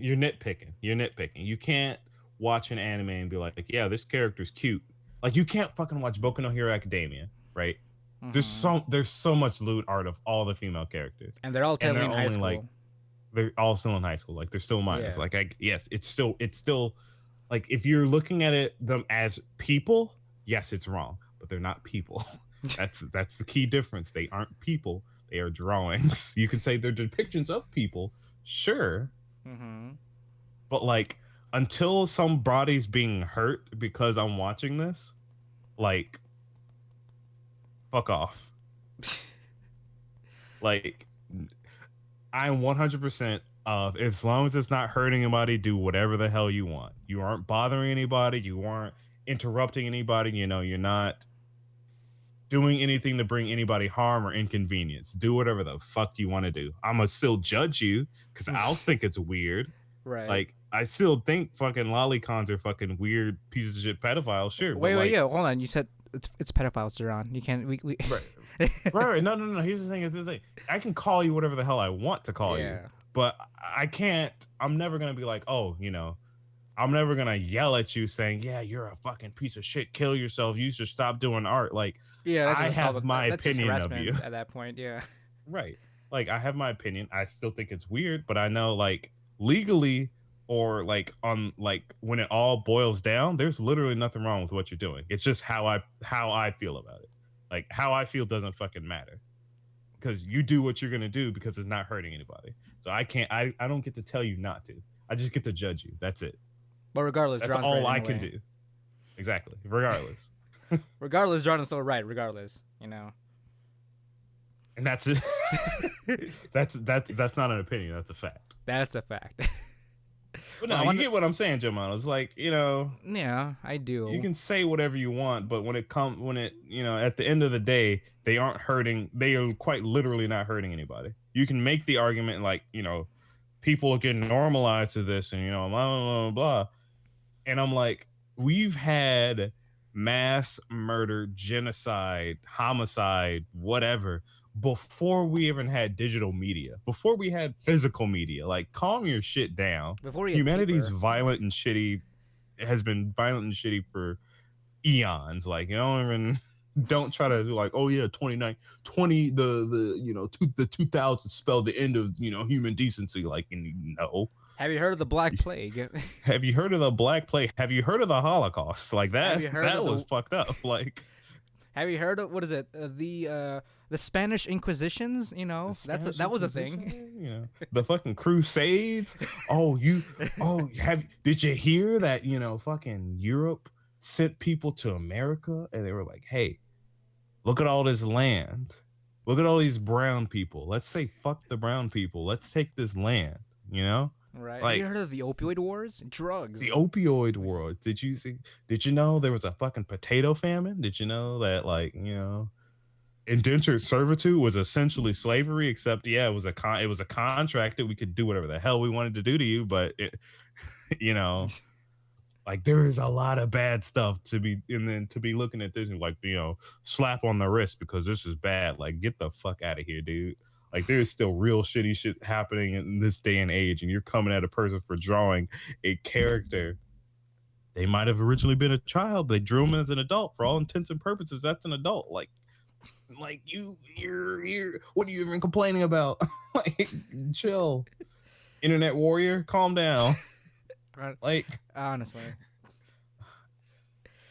S2: you're nitpicking. You're nitpicking. You can't watch an anime and be like, yeah, this character's cute. Like you can't fucking watch Boku no Hero Academia, right?
S1: Hmm.
S2: There's so much lewd art of all the female characters,
S1: And they're all
S2: and
S1: technically
S2: they're
S1: in high
S2: only like
S1: school.
S2: they're all still in high school. Like they're still minors.
S1: Yeah.
S2: Like yes, it's still like if you're looking at it them as people, yes, it's wrong, but they're not people. That's the key difference. They aren't people. They are drawings. You can say they're depictions of people, sure,
S1: Hmm.
S2: but like until somebody's being hurt because I'm watching this, like fuck off. Like I'm 100% of as long as it's not hurting anybody, do whatever the hell you want. You aren't bothering anybody. You aren't interrupting anybody. You know, you're not doing anything to bring anybody harm or inconvenience. Do whatever the fuck you want to do. I'm gonna still judge you because I'll think it's weird.
S1: Right.
S2: Like I still think fucking lolicons are fucking weird pieces of shit pedophiles, sure, but
S1: Wait,
S2: like
S1: yeah. Hold on. You said it's pedophiles, Jarron. You can't. We.
S2: right, right. No, no, no. Here's the thing. Is the thing. I can call you whatever the hell I want to call you,
S1: Yeah.
S2: but I can't. I'm never gonna be like, oh, I'm never gonna yell at you saying, yeah, you're a fucking piece of shit. Kill yourself. You should stop doing art. Like,
S1: Yeah. That's
S2: I
S1: just
S2: have my
S1: that's just
S2: opinion of you.
S1: harassment at that point. Yeah.
S2: Right. Like, I have my opinion. I still think it's weird, but I know, like, legally or like on like when it all boils down, there's literally nothing wrong with what you're doing. It's just how I feel about it. Like how I feel doesn't fucking matter because you do what you're gonna do because it's not hurting anybody. So I can't. I don't get to tell you not to. I just get to judge you. That's it.
S1: But regardless,
S2: That's
S1: Jarron's right
S2: all I can
S1: anyway.
S2: do. Exactly. Regardless.
S1: Regardless, Jarron's still right. Regardless,
S2: And that's it. That's not an opinion. That's a fact.
S1: That's a fact.
S2: But
S1: Well,
S2: no,
S1: I
S2: you
S1: wonder.
S2: get what I'm saying, Jomel. It's like,
S1: Yeah, I
S2: you
S1: do.
S2: can say whatever you want, but at the end of the day, they aren't hurting. They are quite literally not hurting anybody. You can make the argument like, people get normalized to this and, blah, blah, blah, blah. And I'm like, we've had mass murder, genocide, homicide, whatever, before we even had digital media, before we had physical media. Like, calm your shit down.
S1: Before we had
S2: Humanity's
S1: paper.
S2: violent and shitty has been violent and shitty for eons. Like, don't try to do like, oh yeah, 29 20 the 2000s spelled the end of human decency. Like, no.
S1: Have you heard of the Black Plague?
S2: Have you heard of the Black Plague? Have you heard of the Holocaust? Like,
S1: Have
S2: that
S1: you heard
S2: that
S1: of
S2: was
S1: the
S2: fucked up. Like,
S1: Have you heard of what is it? The Spanish Inquisitions. That was a thing.
S2: The fucking Crusades. Did you hear that? Fucking Europe sent people to America, and they were like, "Hey, look at all this land. Look at all these brown people. Let's say fuck the brown people. Let's take this land."
S1: Right. Have you
S2: Like,
S1: heard of the opioid wars? Drugs.
S2: the opioid wars. Did you know there was a fucking potato famine? Did you know that, like, indentured servitude was essentially slavery, except it was a contract that we could do whatever the hell we wanted to do to you, but you know, like, there is a lot of bad stuff and then to be looking at this and like, slap on the wrist because this is bad. Like, get the fuck out of here, dude. Like, there's still real shitty shit happening in this day and age, and you're coming at a person for drawing a character. They might have originally been a child. They drew him as an adult. For all intents and purposes, that's an adult. Like you're what are you even complaining about? Like, chill. Internet warrior, calm down. Like,
S1: honestly.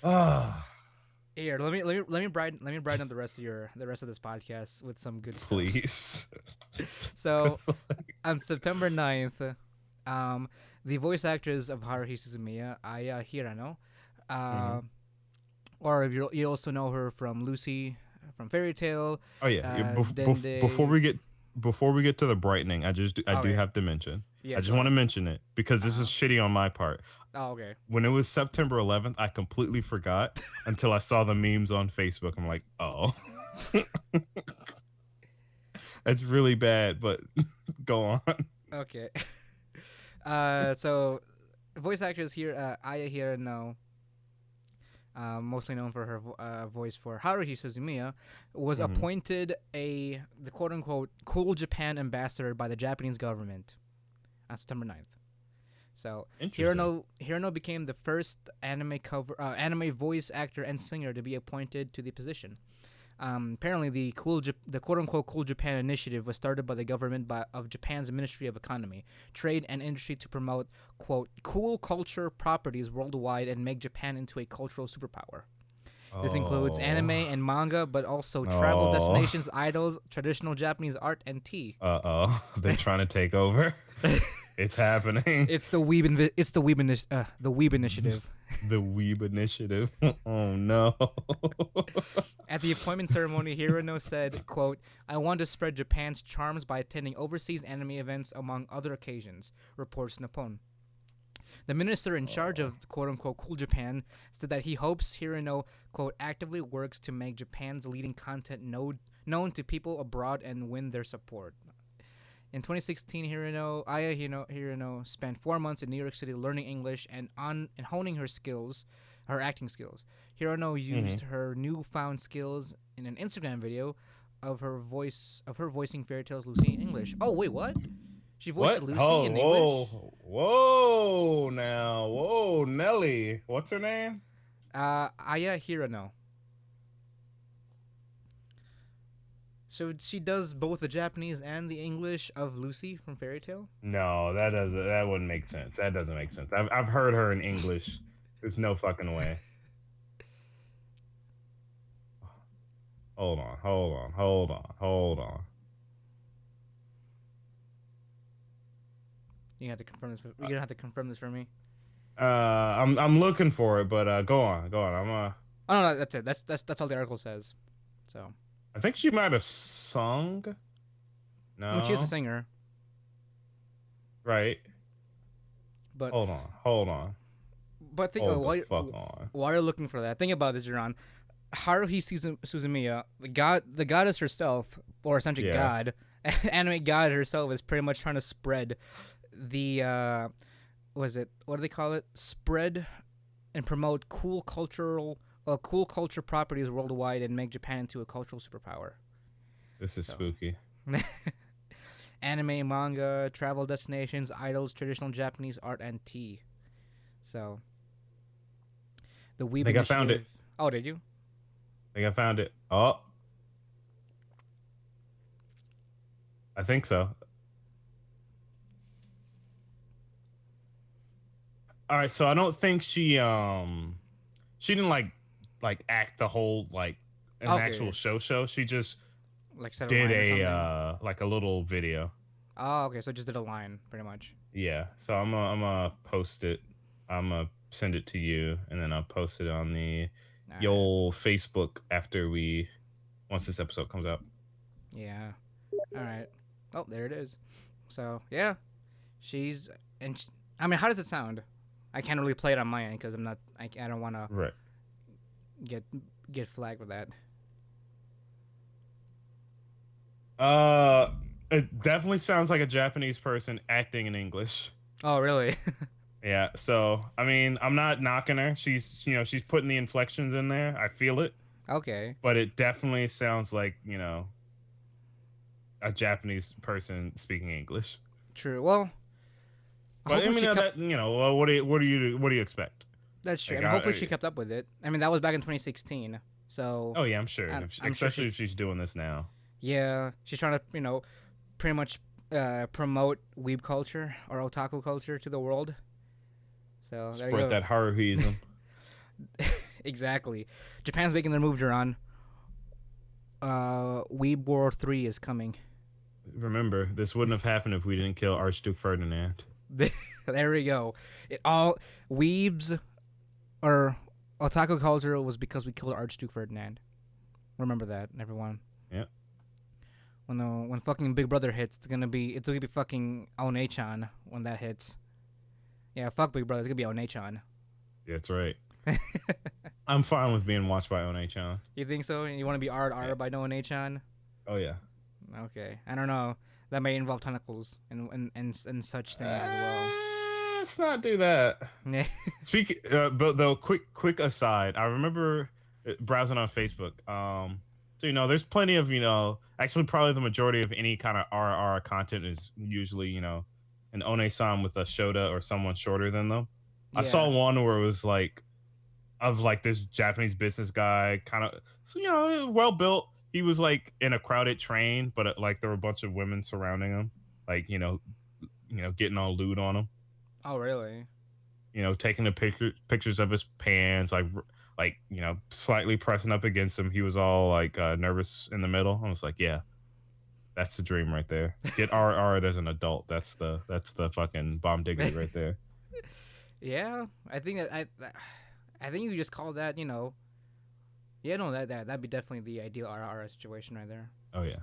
S2: ah.
S1: Here, let me brighten up the rest of this podcast with some good stuff.
S2: Please.
S1: So, on September 9th, the voice actors of Haruhi Suzumiya, Aya Hirano, or if you also know her from Lucy, from Fairy Tale.
S2: Oh yeah.
S1: Dende.
S2: Before we get to the brightening, I do have to mention.
S1: Yeah,
S2: I just want to mention it because this is shitty on my part.
S1: Oh, okay.
S2: When it was September 11th, I completely forgot until I saw the memes on Facebook. I'm like, oh, that's really bad. But go on.
S1: Okay. So voice actors here, Aya Hirano, mostly known for her voice for Haruhi Suzumiya, was appointed the quote-unquote cool Japan ambassador by the Japanese government on September 9th. So Hirano became the first anime voice actor and singer to be appointed to the position. Apparently, the quote-unquote Cool Japan initiative was started by the government of Japan's Ministry of Economy, Trade and Industry to promote, quote, cool culture properties worldwide and make Japan into a cultural superpower. This includes anime and manga, but also travel destinations, idols, traditional Japanese art, and tea.
S2: They're trying to take over. It's happening.
S1: It's the Weeb Initiative. The
S2: Weeb Initiative. Oh no.
S1: At the appointment ceremony, Hirano said, quote, I want to spread Japan's charms by attending overseas anime events among other occasions, reports Nippon. The minister in charge of quote-unquote Cool Japan said that he hopes Hirano, quote, actively works to make Japan's leading content known to people abroad and win their support. In 2016, Aya Hirano spent 4 months in New York City learning English and honing her acting skills. Hirano used her newfound skills in an Instagram video of her voicing Fairy Tale's Lucy in English. Oh wait, what? She voiced Lucy in English.
S2: Whoa, Nelly. What's her name?
S1: Aya Hirano. So she does both the Japanese and the English of Lucy from Fairy Tale?
S2: No, that wouldn't make sense. That doesn't make sense. I've heard her in English. There's no fucking way. Hold on.
S1: You're gonna have to confirm this for me.
S2: I'm looking for it, but go on.
S1: Oh no, that's it. That's all the article says. So
S2: I think she might have sung.
S1: I mean, she's a
S2: No,
S1: singer,
S2: right.
S1: but
S2: Hold on,
S1: think
S2: hold the fuck on.
S1: while you're looking for that, think about this, Jaron. Haruhi Suzumiya, the goddess herself, or essentially
S2: Yeah,
S1: God, anime god herself, is pretty much trying to spread the what do they call it? Spread and promote cool culture properties worldwide and make Japan into a cultural superpower.
S2: this is
S1: So,
S2: spooky.
S1: anime, manga, travel destinations, idols, traditional Japanese art, and tea. So, the
S2: I
S1: Weeb
S2: think I found
S1: Initiative.
S2: it.
S1: Oh, did you?
S2: I think I found it. Oh, I think so. All right, so I don't think she didn't like act the whole like an actual
S1: Okay,
S2: show. She just
S1: like said a
S2: did
S1: line or
S2: a
S1: something.
S2: like a little video.
S1: Oh, okay. So just did a line, pretty much.
S2: Yeah, so I'm gonna post it. I'm gonna send it to you, and then I'll post it on the
S1: All right.
S2: Yol Facebook after we once this episode comes out.
S1: Yeah. All right. Oh, there it is. So yeah, she's and sh I mean, how does it sound? I can't really play it on my end because I'm not. I don't want to
S2: Right.
S1: get get flagged with that.
S2: Uh, it definitely sounds like a Japanese person acting in English.
S1: Oh, really?
S2: Yeah. So I mean, I'm not knocking her. She's putting the inflections in there. I feel it,
S1: Okay.
S2: but it definitely sounds like a Japanese person speaking English.
S1: True. Well,
S2: But I
S1: hopefully
S2: mean
S1: she kept.
S2: that well, what do you expect?
S1: That's true. I
S2: Like
S1: mean, hopefully she kept up with it. I mean, that was back in 2016. So
S2: oh yeah, I'm sure.
S1: I'm sure
S2: Especially
S1: she.
S2: if she's doing this now.
S1: Yeah, she's trying to pretty much promote weeb culture or otaku culture to the world. So there you
S2: Spread
S1: go.
S2: that Haruhism.
S1: Exactly. Japan's making their move, Jaron. Weeb War 3 is coming.
S2: Remember, this wouldn't have happened if we didn't kill Archduke Ferdinand.
S1: There we go. It all weebs or otaku culture was because we killed Archduke Ferdinand. Remember that, everyone.
S2: Yep.
S1: When fucking Big Brother hits, it's gonna be fucking One-chan when that hits. Yeah, fuck Big Brother. It's gonna be One-chan.
S2: That's right. I'm fine with being watched by One-chan.
S1: You think so? You want to be R
S2: Yeah.
S1: by no One-chan?
S2: Oh yeah.
S1: Okay, I don't know. That may involve tentacles and such things as well.
S2: Let's not do that.
S1: Yeah.
S2: Speak, but though, quick aside. I remember browsing on Facebook. So there's plenty of actually probably the majority of any kind of RR content is usually an One-san with a Shoda or someone shorter than them. I saw
S1: Yeah.
S2: one where it was like of like this Japanese business guy, kind of well built. He was like in a crowded train, but like there were a bunch of women surrounding him, like getting all lewd on him.
S1: Oh, really?
S2: Taking the pictures of his pants, like slightly pressing up against him. He was all like nervous in the middle. I was like, yeah, that's the dream right there. Get RR as an adult. That's the fucking bomb diggity right there.
S1: Yeah, I think I think you just call that, Yeah, no, that'd be definitely the ideal RR situation right there.
S2: Oh yeah.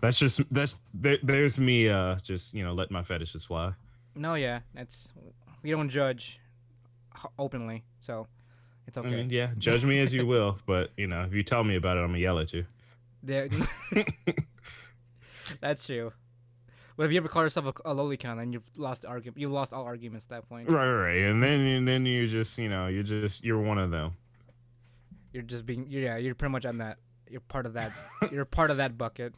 S2: There's me just letting my fetishes fly.
S1: No, yeah, we don't judge openly, so it's
S2: I
S1: okay.
S2: mean, yeah, judge me as you will, but if you tell me about it, I'm gonna yell at you.
S1: There, that's true. But if you ever call yourself a lolicon, then you've lost the argument. You lost all arguments at that point.
S2: Right, and then you just you're one of them.
S1: You're pretty much on that. You're part of that. You're part of that bucket.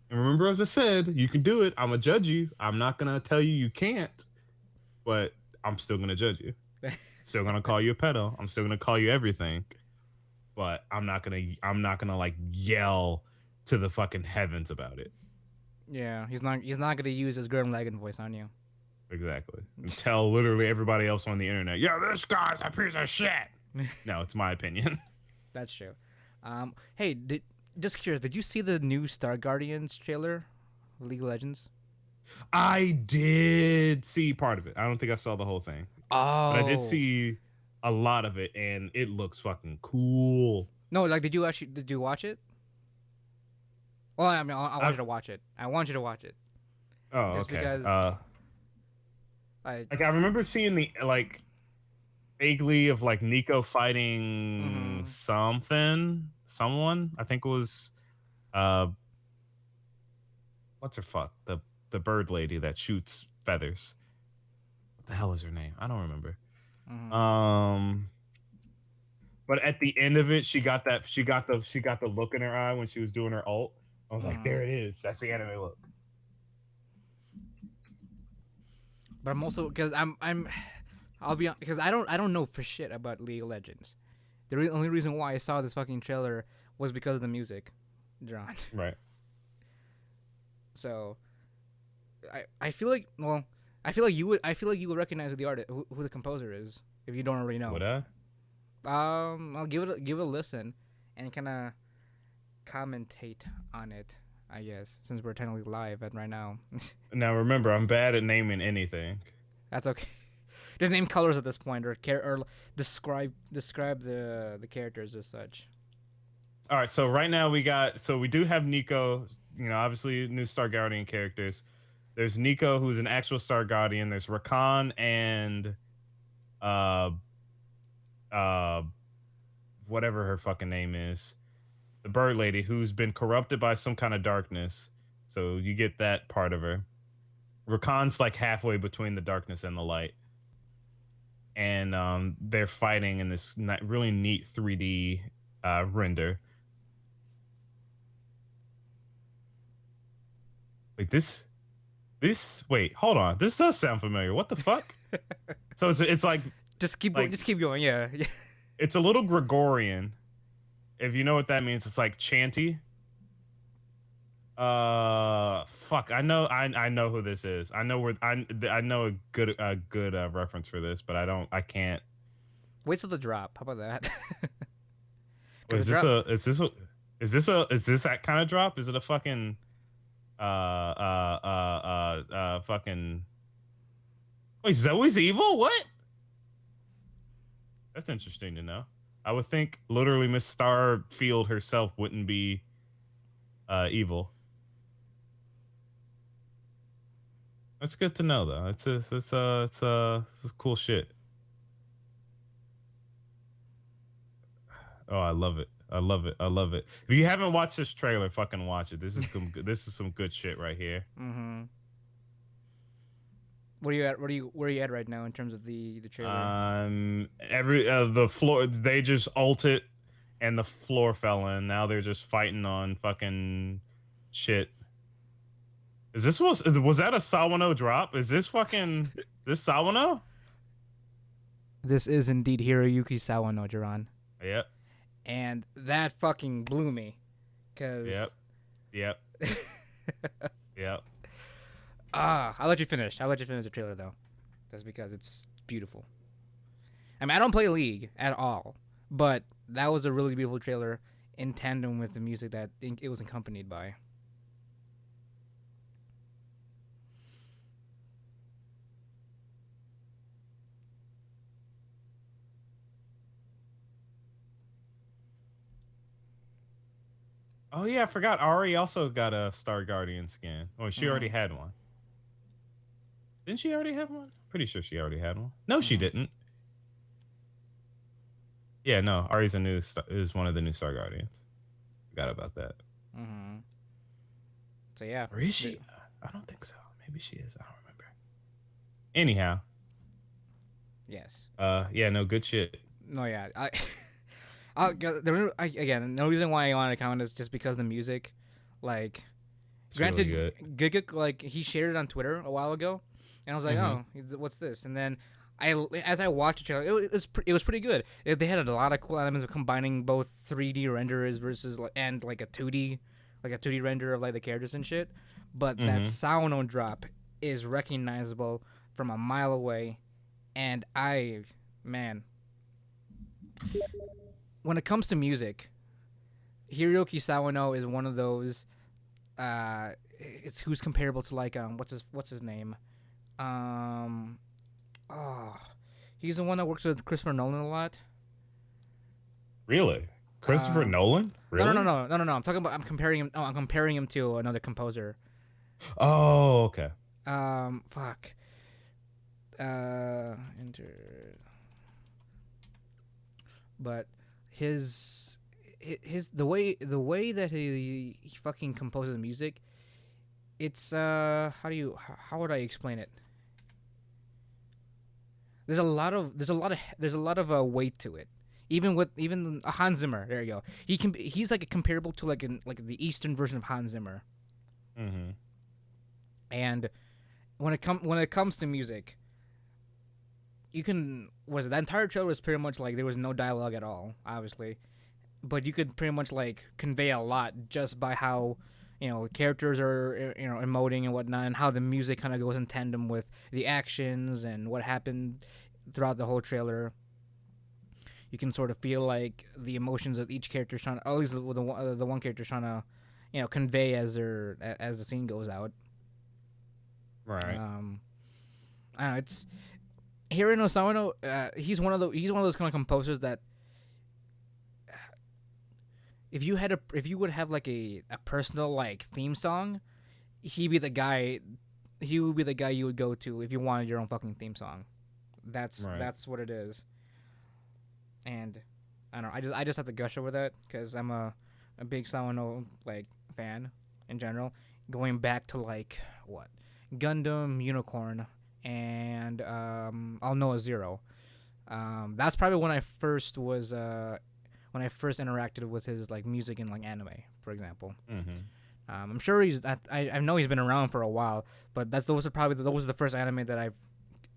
S2: And remember, as I said, you can do it. I'm gonna judge you. I'm not gonna tell you you can't, but I'm still gonna judge you. Still gonna call you a pedo. I'm still gonna call you everything, but I'm not gonna like yell to the fucking heavens about it.
S1: Yeah, he's not gonna use his Gurren Lagann voice on you.
S2: Exactly. And tell literally everybody else on the internet, yeah, this guy's a piece of shit. No, it's my opinion.
S1: That's true. Hey, just curious, did you see the new Star Guardians trailer, League of Legends?
S2: I did see part of it. I don't think I saw the whole thing,
S1: Oh,
S2: but I did see a lot of it, and it looks fucking cool.
S1: No, like did you watch it? Well, I mean, I want
S2: I
S1: you to watch it. I want you to watch it
S2: oh
S1: just
S2: okay.
S1: because I.
S2: Like I remember seeing the like vaguely of like Nico fighting
S1: Mhm.
S2: someone. I think it was uh what's her fuck the bird lady that shoots feathers. What the hell is her name? I don't remember.
S1: Mhm.
S2: Um, but at the end of it, she got the look in her eye when she was doing her ult. I was like,
S1: Mhm.
S2: there it is. That's the anime look.
S1: But I'm also because I'll be because I don't know for shit about League of Legends. The only reason why I saw this fucking trailer was because of the music, John.
S2: Right.
S1: So I feel like I feel like you would recognize who the artist who the composer is if you don't already know.
S2: Would I?
S1: I'll give it a listen and kind of commentate on it. I guess since we're technically live at right now,
S2: Now remember, I'm bad at naming anything.
S1: that's okay. Just name colors at this point, or describe the characters as such.
S2: All right, so right now we do have Nico, obviously new Star Guardian characters. There's Nico who's an actual Star Guardian. There's Rakan and uh uh whatever her fucking name is. The bird lady who's been corrupted by some kind of darkness. So you get that part of her. Rakan's like halfway between the darkness and the light. And they're fighting in this really neat 3D render. Wait, wait, hold on. This does sound familiar. What the fuck? So it's like
S1: Just keep going. Yeah.
S2: it's a little Gregorian. If you know what that means, it's like chanty. Fuck. I know who this is. I know where I know a good reference for this, but I can't.
S1: Wait till the drop. How about that?
S2: Wait,
S1: Because the drop.
S2: is this that kind of drop? Is it a fucking fucking wait, Zoe's evil? What? That's interesting to know. I would think literally Miss Starfield herself wouldn't be evil. That's good to know though. It's cool shit. Oh, I love it. I love it. I love it. If you haven't watched this trailer, fucking watch it. This is some good shit right here.
S1: Mm-hmm. Where you at? Where are you at right now in terms of the trailer?
S2: Every the floor they just ulted and the floor fell in. Now they're just fighting on fucking shit. Was that a Sawano drop? Is this Sawano?
S1: This is indeed Hiroyuki Sawano, Jarron.
S2: Yep.
S1: And that fucking blew me, cause
S2: Yep. Yep. Yep.
S1: I'll let you finish. I'll let you finish the trailer though, just because it's beautiful. I mean, I don't play League at all, but that was a really beautiful trailer in tandem with the music that it was accompanied by.
S2: Oh yeah, I forgot. Ari also got a Star Guardian skin. Oh, she already
S1: Mm-hmm.
S2: had one. Didn't she already have one? Pretty sure she already had one. No, she
S1: Mm-hmm.
S2: didn't. Yeah, no. Ari's is one of the new Star Guardians. Forgot about that.
S1: Mm-hmm. So yeah,
S2: Or is
S1: the,
S2: she? I don't think so. Maybe she is. I don't remember. Anyhow,
S1: yes.
S2: yeah, no, good shit.
S1: No, yeah. Again, the reason why I wanted to comment is just because the music, like,
S2: It's really
S1: granted,
S2: good.
S1: Giga, like, he shared it on Twitter a while ago, and I was like,
S2: Mm-hmm.
S1: oh, what's this? And then as I watched the trailer, it was pretty good. They had a lot of cool elements of combining both 3D renderers versus and like a 2D render of like the characters and shit. But that
S2: Mm-hmm.
S1: sound drop is recognizable from a mile away, and man, when it comes to music, Hiroki Sawano is one of those. It's who's comparable to like what's his name, um, oh, he's the one that works with Christopher Nolan a lot.
S2: Really? Christopher Nolan?
S1: No, no, no,
S2: Really?
S1: no, no, no, no. I'm talking about. I'm comparing him. Oh, I'm comparing him to another composer.
S2: Oh, okay.
S1: Fuck. Enter. But his his the way that he fucking composes music, it's how would I explain it? There's a lot of weight to it. Even Hans Zimmer, there you go. He's like comparable to like the Eastern version of Hans Zimmer.
S2: Mm-hmm.
S1: And when it comes to music, you can was it the entire show was pretty much like there was no dialogue at all, obviously, but you could pretty much like convey a lot just by how characters are emoting and whatnot, and how the music kind of goes in tandem with the actions and what happened throughout the whole trailer. You can sort of feel like the emotions of each character trying, at least the one character trying to, convey as the scene goes out.
S2: Right.
S1: I don't know. It's Hirono Sawano. He's one of those kind of composers that if you would have like a personal like theme song, he'd be the guy. He would be the guy you would go to if you wanted your own fucking theme song. That's
S2: Right.
S1: that's what it is. And I don't know. I just have to gush over that because I'm a big Sawano like fan in general. Going back to like what Gundam Unicorn and I'll Know a Zero. That's probably when I first interacted with his like music in like anime, for example.
S2: Mm-hmm.
S1: I'm sure I know he's been around for a while, but those are the first anime that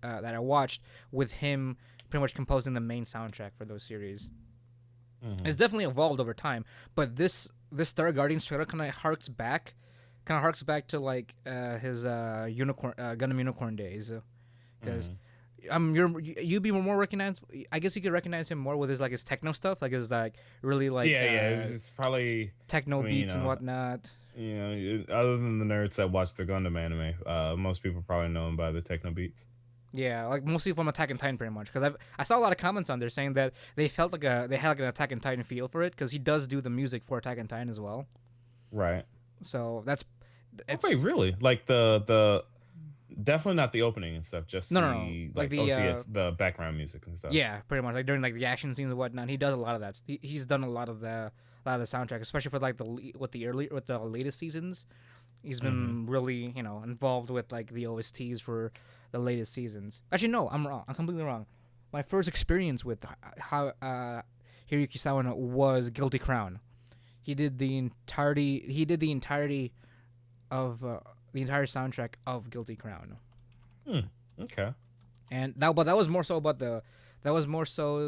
S1: I watched with him pretty much composing the main soundtrack for those series.
S2: Mm-hmm.
S1: It's definitely evolved over time, but this Star Guardians trailer kind of harks back to like his unicorn Gundam Unicorn days, because you'd be more recognized. I guess you could recognize him more with his like his techno stuff, like his like really like
S2: Yeah. It's probably
S1: techno
S2: I mean,
S1: beats and whatnot.
S2: other than the nerds that watch the Gundam anime, most people probably know him by the techno beats.
S1: Yeah, like mostly from Attack on Titan, pretty much. Because I saw a lot of comments on there saying that they felt like they had like an Attack on Titan feel for it, because he does do the music for Attack on Titan as well.
S2: Right.
S1: So that's
S2: Oh, wait, really? Like the definitely not the opening and stuff, just
S1: no, no, no,
S2: the
S1: like
S2: like
S1: the
S2: OTS, the background music and stuff.
S1: yeah, pretty much like during like the action scenes and whatnot. He does a lot of that. He's done a lot of the soundtrack, especially for like with the latest seasons. He's been really involved with like the OSTs for the latest seasons. Actually, no, I'm wrong. I'm completely wrong. My first experience with how Hiroyuki Sawano was Guilty Crown. He did the entirety. He did the entirety of the entire soundtrack of Guilty Crown.
S2: Okay.
S1: And but that was more so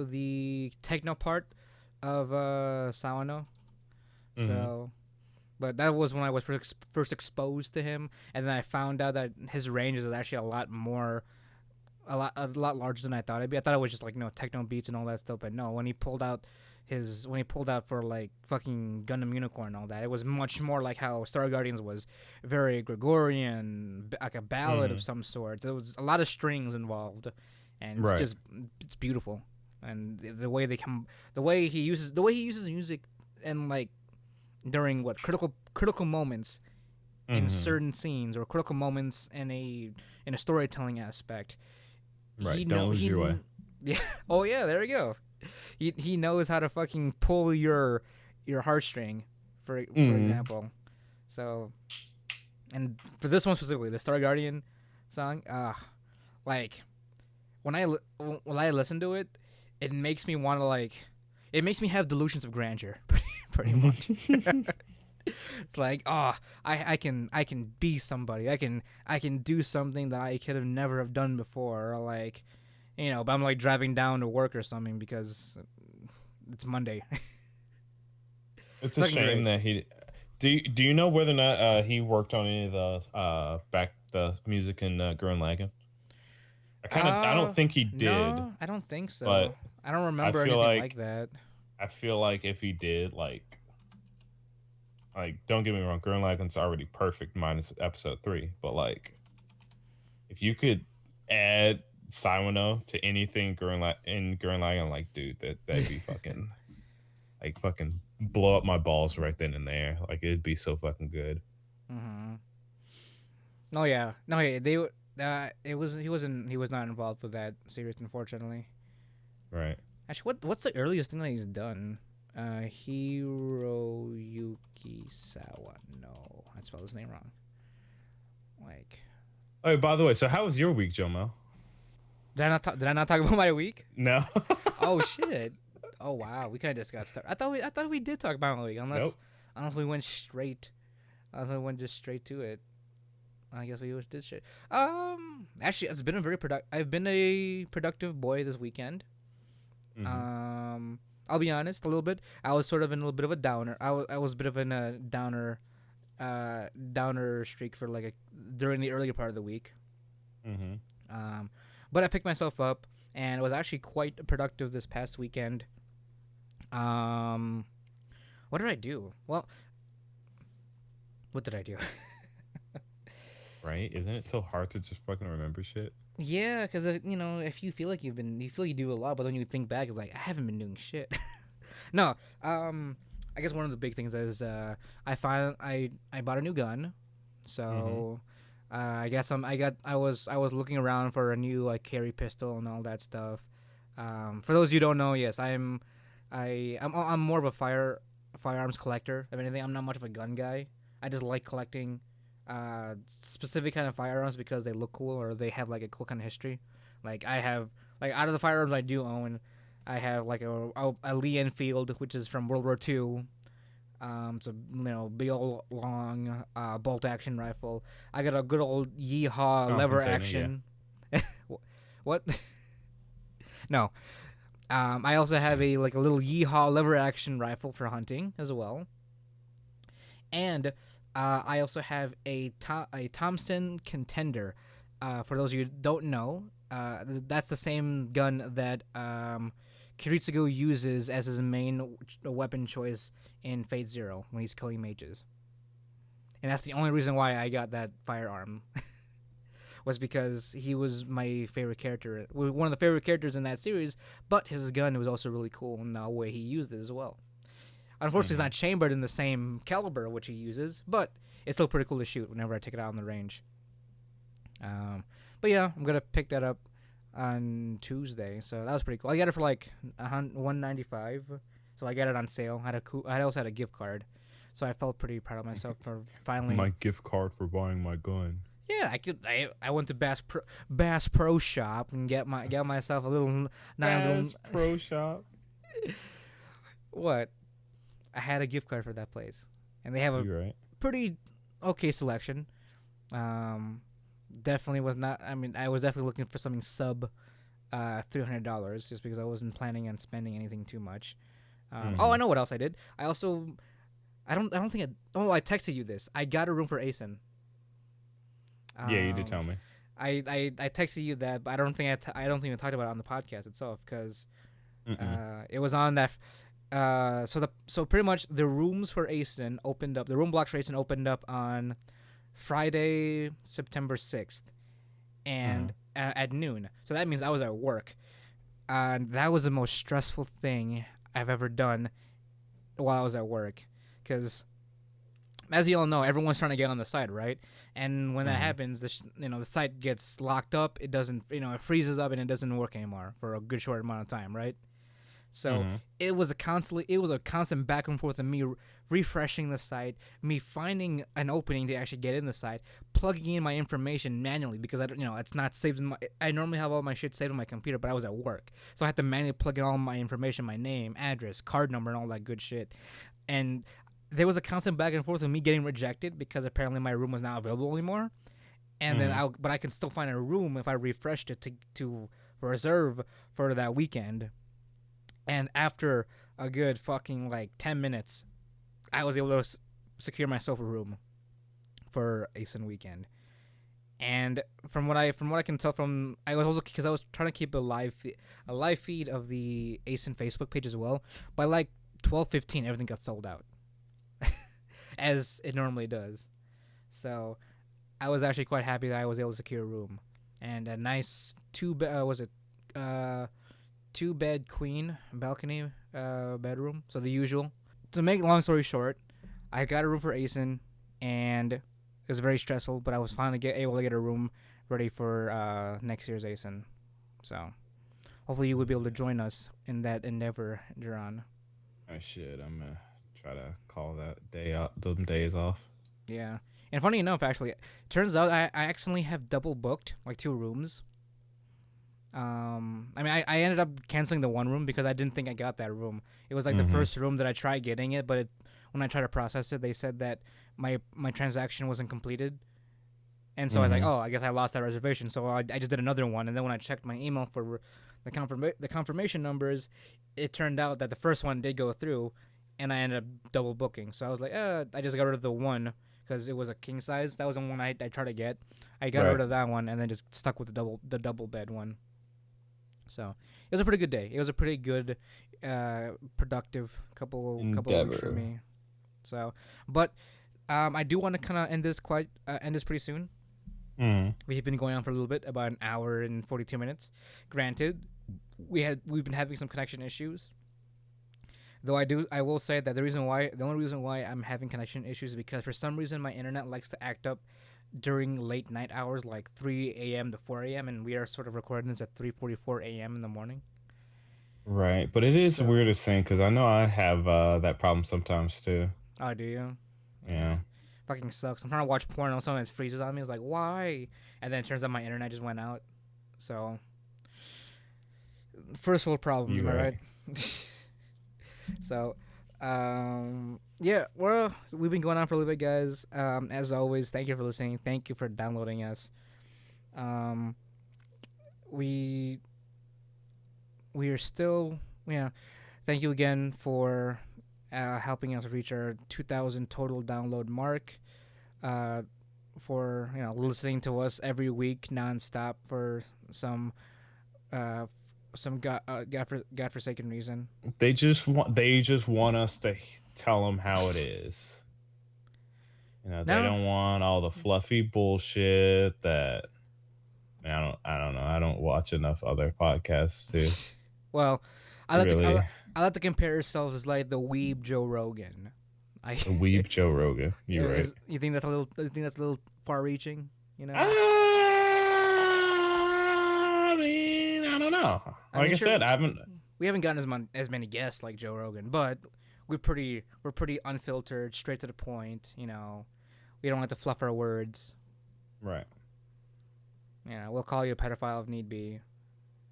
S1: the techno part of Sawano. So, but that was when I was first exposed to him, and then I found out that his range is actually a lot larger than I thought it'd be. I thought it was just like techno beats and all that stuff, but no, when he pulled out for like fucking Gundam Unicorn and all that, it was much more like how Star Guardians was, very Gregorian, like a ballad of some sort. There was a lot of strings involved, and
S2: Right.
S1: it's beautiful. And the way he uses music, and like during critical moments in certain scenes, or critical moments in a storytelling aspect.
S2: Right. Don't lose your way.
S1: Yeah. Oh yeah. There you go. He knows how to fucking pull your heartstring, for example. So, and for this one specifically, the Star Guardian song, like when I listen to it, it makes me want to it makes me have delusions of grandeur, pretty much. It's like, I can be somebody. I can do something that I could have never have done before, or like, but I'm like driving down to work or something because it's Monday.
S2: It's a shame that he. Do you know whether or not he worked on any of the music in Gurren Lagann? I don't think he did.
S1: No, I don't think so.
S2: But
S1: I don't remember anything like that.
S2: I feel like if he did, don't get me wrong, Gurren Lagann's already perfect minus episode 3, but like, if you could add Sawano to anything in Gurren Lagann, like, dude, that'd be fucking. like fucking blow up my balls right then and there. Like it'd be so fucking good.
S1: Mm-hmm. No, yeah, no, yeah. It was he was not involved with that series, unfortunately.
S2: Right.
S1: Actually, what's the earliest thing that he's done? Hiroyuki Sawa. No, I spelled his name wrong. Like,
S2: Oh, by the way, so how was your week, Jomel?
S1: did I not talk about my week?
S2: No.
S1: Oh shit. Oh wow, we kind of just got started. I thought we did talk about my week,
S2: Nope.
S1: unless we went straight, unless we went just straight to it. I guess we just did shit. Actually, it's been a I've been a productive boy this weekend.
S2: Mm-hmm.
S1: I'll be honest, a little bit. I was sort of in a little bit of a downer. I was a bit of in a downer streak for like during the earlier part of the week.
S2: Mm-hmm.
S1: But I picked myself up and was actually quite productive this past weekend. What did I do? Well, what did I do?
S2: Right? Isn't it so hard to just fucking remember shit?
S1: Yeah, because if you feel like you feel like you do a lot, but then you think back, it's like I haven't been doing shit. No, I guess one of the big things is I bought a new gun, so I was looking around for a new like carry pistol and all that stuff. For those you don't know, yes, I'm more of a firearms collector. If anything, I'm not much of a gun guy. I just like collecting specific kind of firearms because they look cool or they have like a cool kind of history. Like I have like out of the firearms I do own, I have like a Lee Enfield, which is from World War II. It's a big old long bolt action rifle. I got a good old Yeehaw lever action. Yeah. What? No. I also have a little Yeehaw lever action rifle for hunting as well. And I also have a Thompson Contender. For those of you who don't know, that's the same gun that Kiritsugu uses as his main weapon choice in Fate Zero when he's killing mages. And that's the only reason why I got that firearm. Was because he was my favorite character, one of the favorite characters in that series, but his gun was also really cool in the way he used it as well. Unfortunately, it's not chambered in the same caliber which he uses, but it's still pretty cool to shoot whenever I take it out on the range. But yeah, I'm gonna pick that up on Tuesday, so that was pretty cool. I got it for like $195, so I got it on sale. I also had a gift card, so I felt pretty proud of myself for finally.
S2: My gift card for buying my gun.
S1: Yeah, I went to Bass Pro Shop and got myself a little
S2: Bass Pro Shop.
S1: What? I had a gift card for that place, and they have a pretty okay selection. Definitely was not. I mean, I was definitely looking for something sub $300 just because I wasn't planning on spending anything too much. Oh, I know what else I did. I also, I texted you this. I got a room for Asen.
S2: Yeah, you did tell me.
S1: I texted you that, but I don't think I talked about it on the podcast itself because it was on that. So pretty much the rooms for Asen opened up. The room blocks for Asen opened up on Friday, September 6th, and at noon. So that means I was at work, and that was the most stressful thing I've ever done while I was at work, because as you all know, everyone's trying to get on the site, right? And when that happens, the site gets locked up. It doesn't, it freezes up and it doesn't work anymore for a good short amount of time, right? So it was a constant back and forth of me refreshing the site, me finding an opening to actually get in the site, plugging in my information manually because it's not saved I normally have all my shit saved on my computer, but I was at work, so I had to manually plug in all my information, my name, address, card number, and all that good shit. And there was a constant back and forth of me getting rejected because apparently my room was not available anymore. And then but I can still find a room if I refreshed it to reserve for that weekend. And after a good fucking 10 minutes, I was able to secure myself a room for Asen weekend. And from what I can tell I was also, because I was trying to keep a live feed of the Asen Facebook page as well. By 12:15, everything got sold out, as it normally does. So I was actually quite happy that I was able to secure a room and a nice 2-bed queen balcony bedroom. So the usual. To make long story short, I got a room for Asen, and it was very stressful. But I was finally able to get a room ready for next year's Asen. So hopefully you would be able to join us in that endeavor, Jarron.
S2: I should. I'm gonna try to call that day out, them days off.
S1: Yeah. And funny enough, actually, turns out I accidentally have double booked like 2 rooms. I mean, I ended up canceling the one room because I didn't think I got that room. It was like the first room that I tried getting it, but when I tried to process it, they said that my transaction wasn't completed. And so I was like, oh, I guess I lost that reservation. So I just did another one. And then when I checked my email for the confirmation numbers, it turned out that the first one did go through, and I ended up double booking. So I was like, I just got rid of the one because it was a king size. That was the one I tried to get. I got rid of that one and then just stuck with the double bed one. So it was a pretty good day. It was a pretty good, productive couple of weeks for me. So, but I do want to kind of end this pretty soon. We've been going on for a little bit, about an hour and 42 minutes. Granted, we've been having some connection issues. Though I will say that the only reason why I'm having connection issues is because for some reason my internet likes to act up during late night hours, like 3 a.m. to 4 a.m., and we are sort of recording this at 3:44 a.m. in the morning.
S2: Right, but it is the weirdest thing because I know I have that problem sometimes too.
S1: Oh, do you?
S2: Yeah.
S1: Fucking sucks. I'm trying to watch porn and something freezes on me. It's like, why? And then it turns out my internet just went out. So, first world problems, am I right? So, yeah, well, we've been going on for a little bit, guys. As always, thank you for listening. Thank you for downloading us. We are still, thank you again for helping us reach our 2,000 total download mark. For listening to us every week nonstop for some godforsaken reason.
S2: They just want us to tell them how it is. They don't want all the fluffy bullshit that I don't know. I don't watch enough other podcasts too.
S1: Well, I like to compare ourselves as like the weeb Joe Rogan.
S2: The weeb Joe Rogan. You're right.
S1: You think that's a little far-reaching?
S2: I mean, I don't know. Like I said,
S1: we haven't gotten as many guests like Joe Rogan, but we're pretty unfiltered, straight to the point. We don't like to fluff our words.
S2: Right.
S1: We'll call you a pedophile if need be,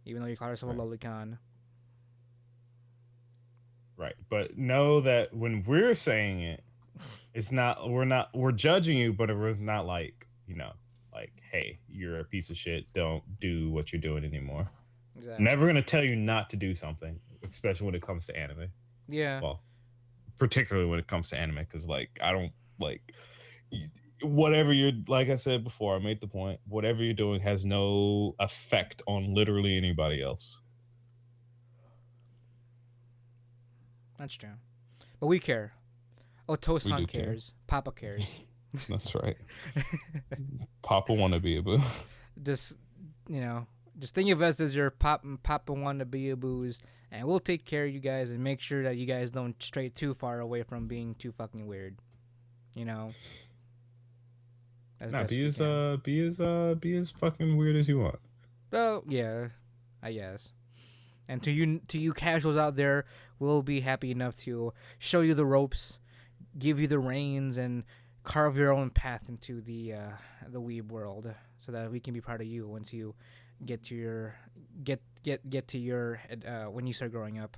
S1: even though you call yourself a lolicon.
S2: Right, but know that when we're saying it, we're judging you, but we're not like, like, hey, you're a piece of shit. Don't do what you're doing anymore. Exactly. Never gonna tell you not to do something, especially when it comes to anime.
S1: Yeah.
S2: Well, particularly when it comes to anime, because I don't like whatever you're. Like I said before, I made the point. Whatever you're doing has no effect on literally anybody else.
S1: That's true. But we care. Oto-san cares. Papa cares.
S2: That's right. Papa wanna be a boo.
S1: Just think of us as your Papa wanna be a boos, and we'll take care of you guys and make sure that you guys don't stray too far away from being too fucking weird.
S2: Be as fucking weird as you want.
S1: Well, yeah, I guess. And to you casuals out there, we'll be happy enough to show you the ropes, give you the reins, and carve your own path into the weeb world, so that we can be part of you once you get to your when you start growing up.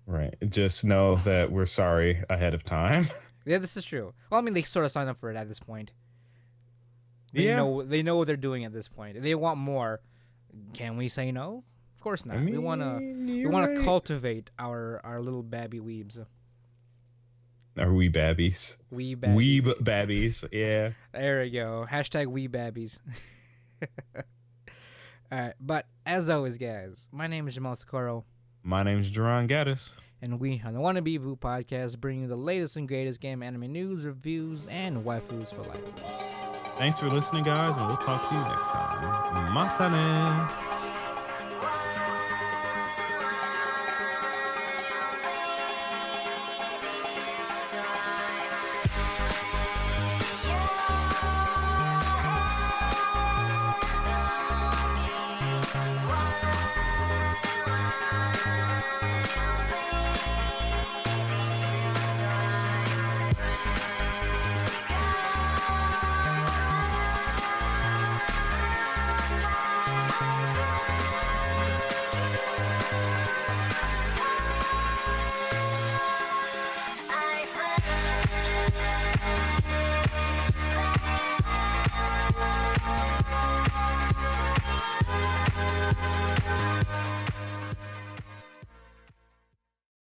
S2: Right. Just know that we're sorry ahead of time.
S1: Yeah, this is true. Well, I mean, they sort of signed up for it at this point. They know what they're doing at this point. If they want more, can we say no? Of course not. We wanna cultivate our little babby weebs.
S2: Our wee babbies. Weeb babbies. Yeah.
S1: There we go. Hashtag wee babbies. Alright, but as always, guys, my name is Jomel Socorro.
S2: My name is Jarron Gaddis.
S1: And we on the Wannabe Boo podcast bring you the latest and greatest game anime news, reviews, and waifus for life.
S2: Thanks for listening, guys, and we'll talk to you next time. Matane!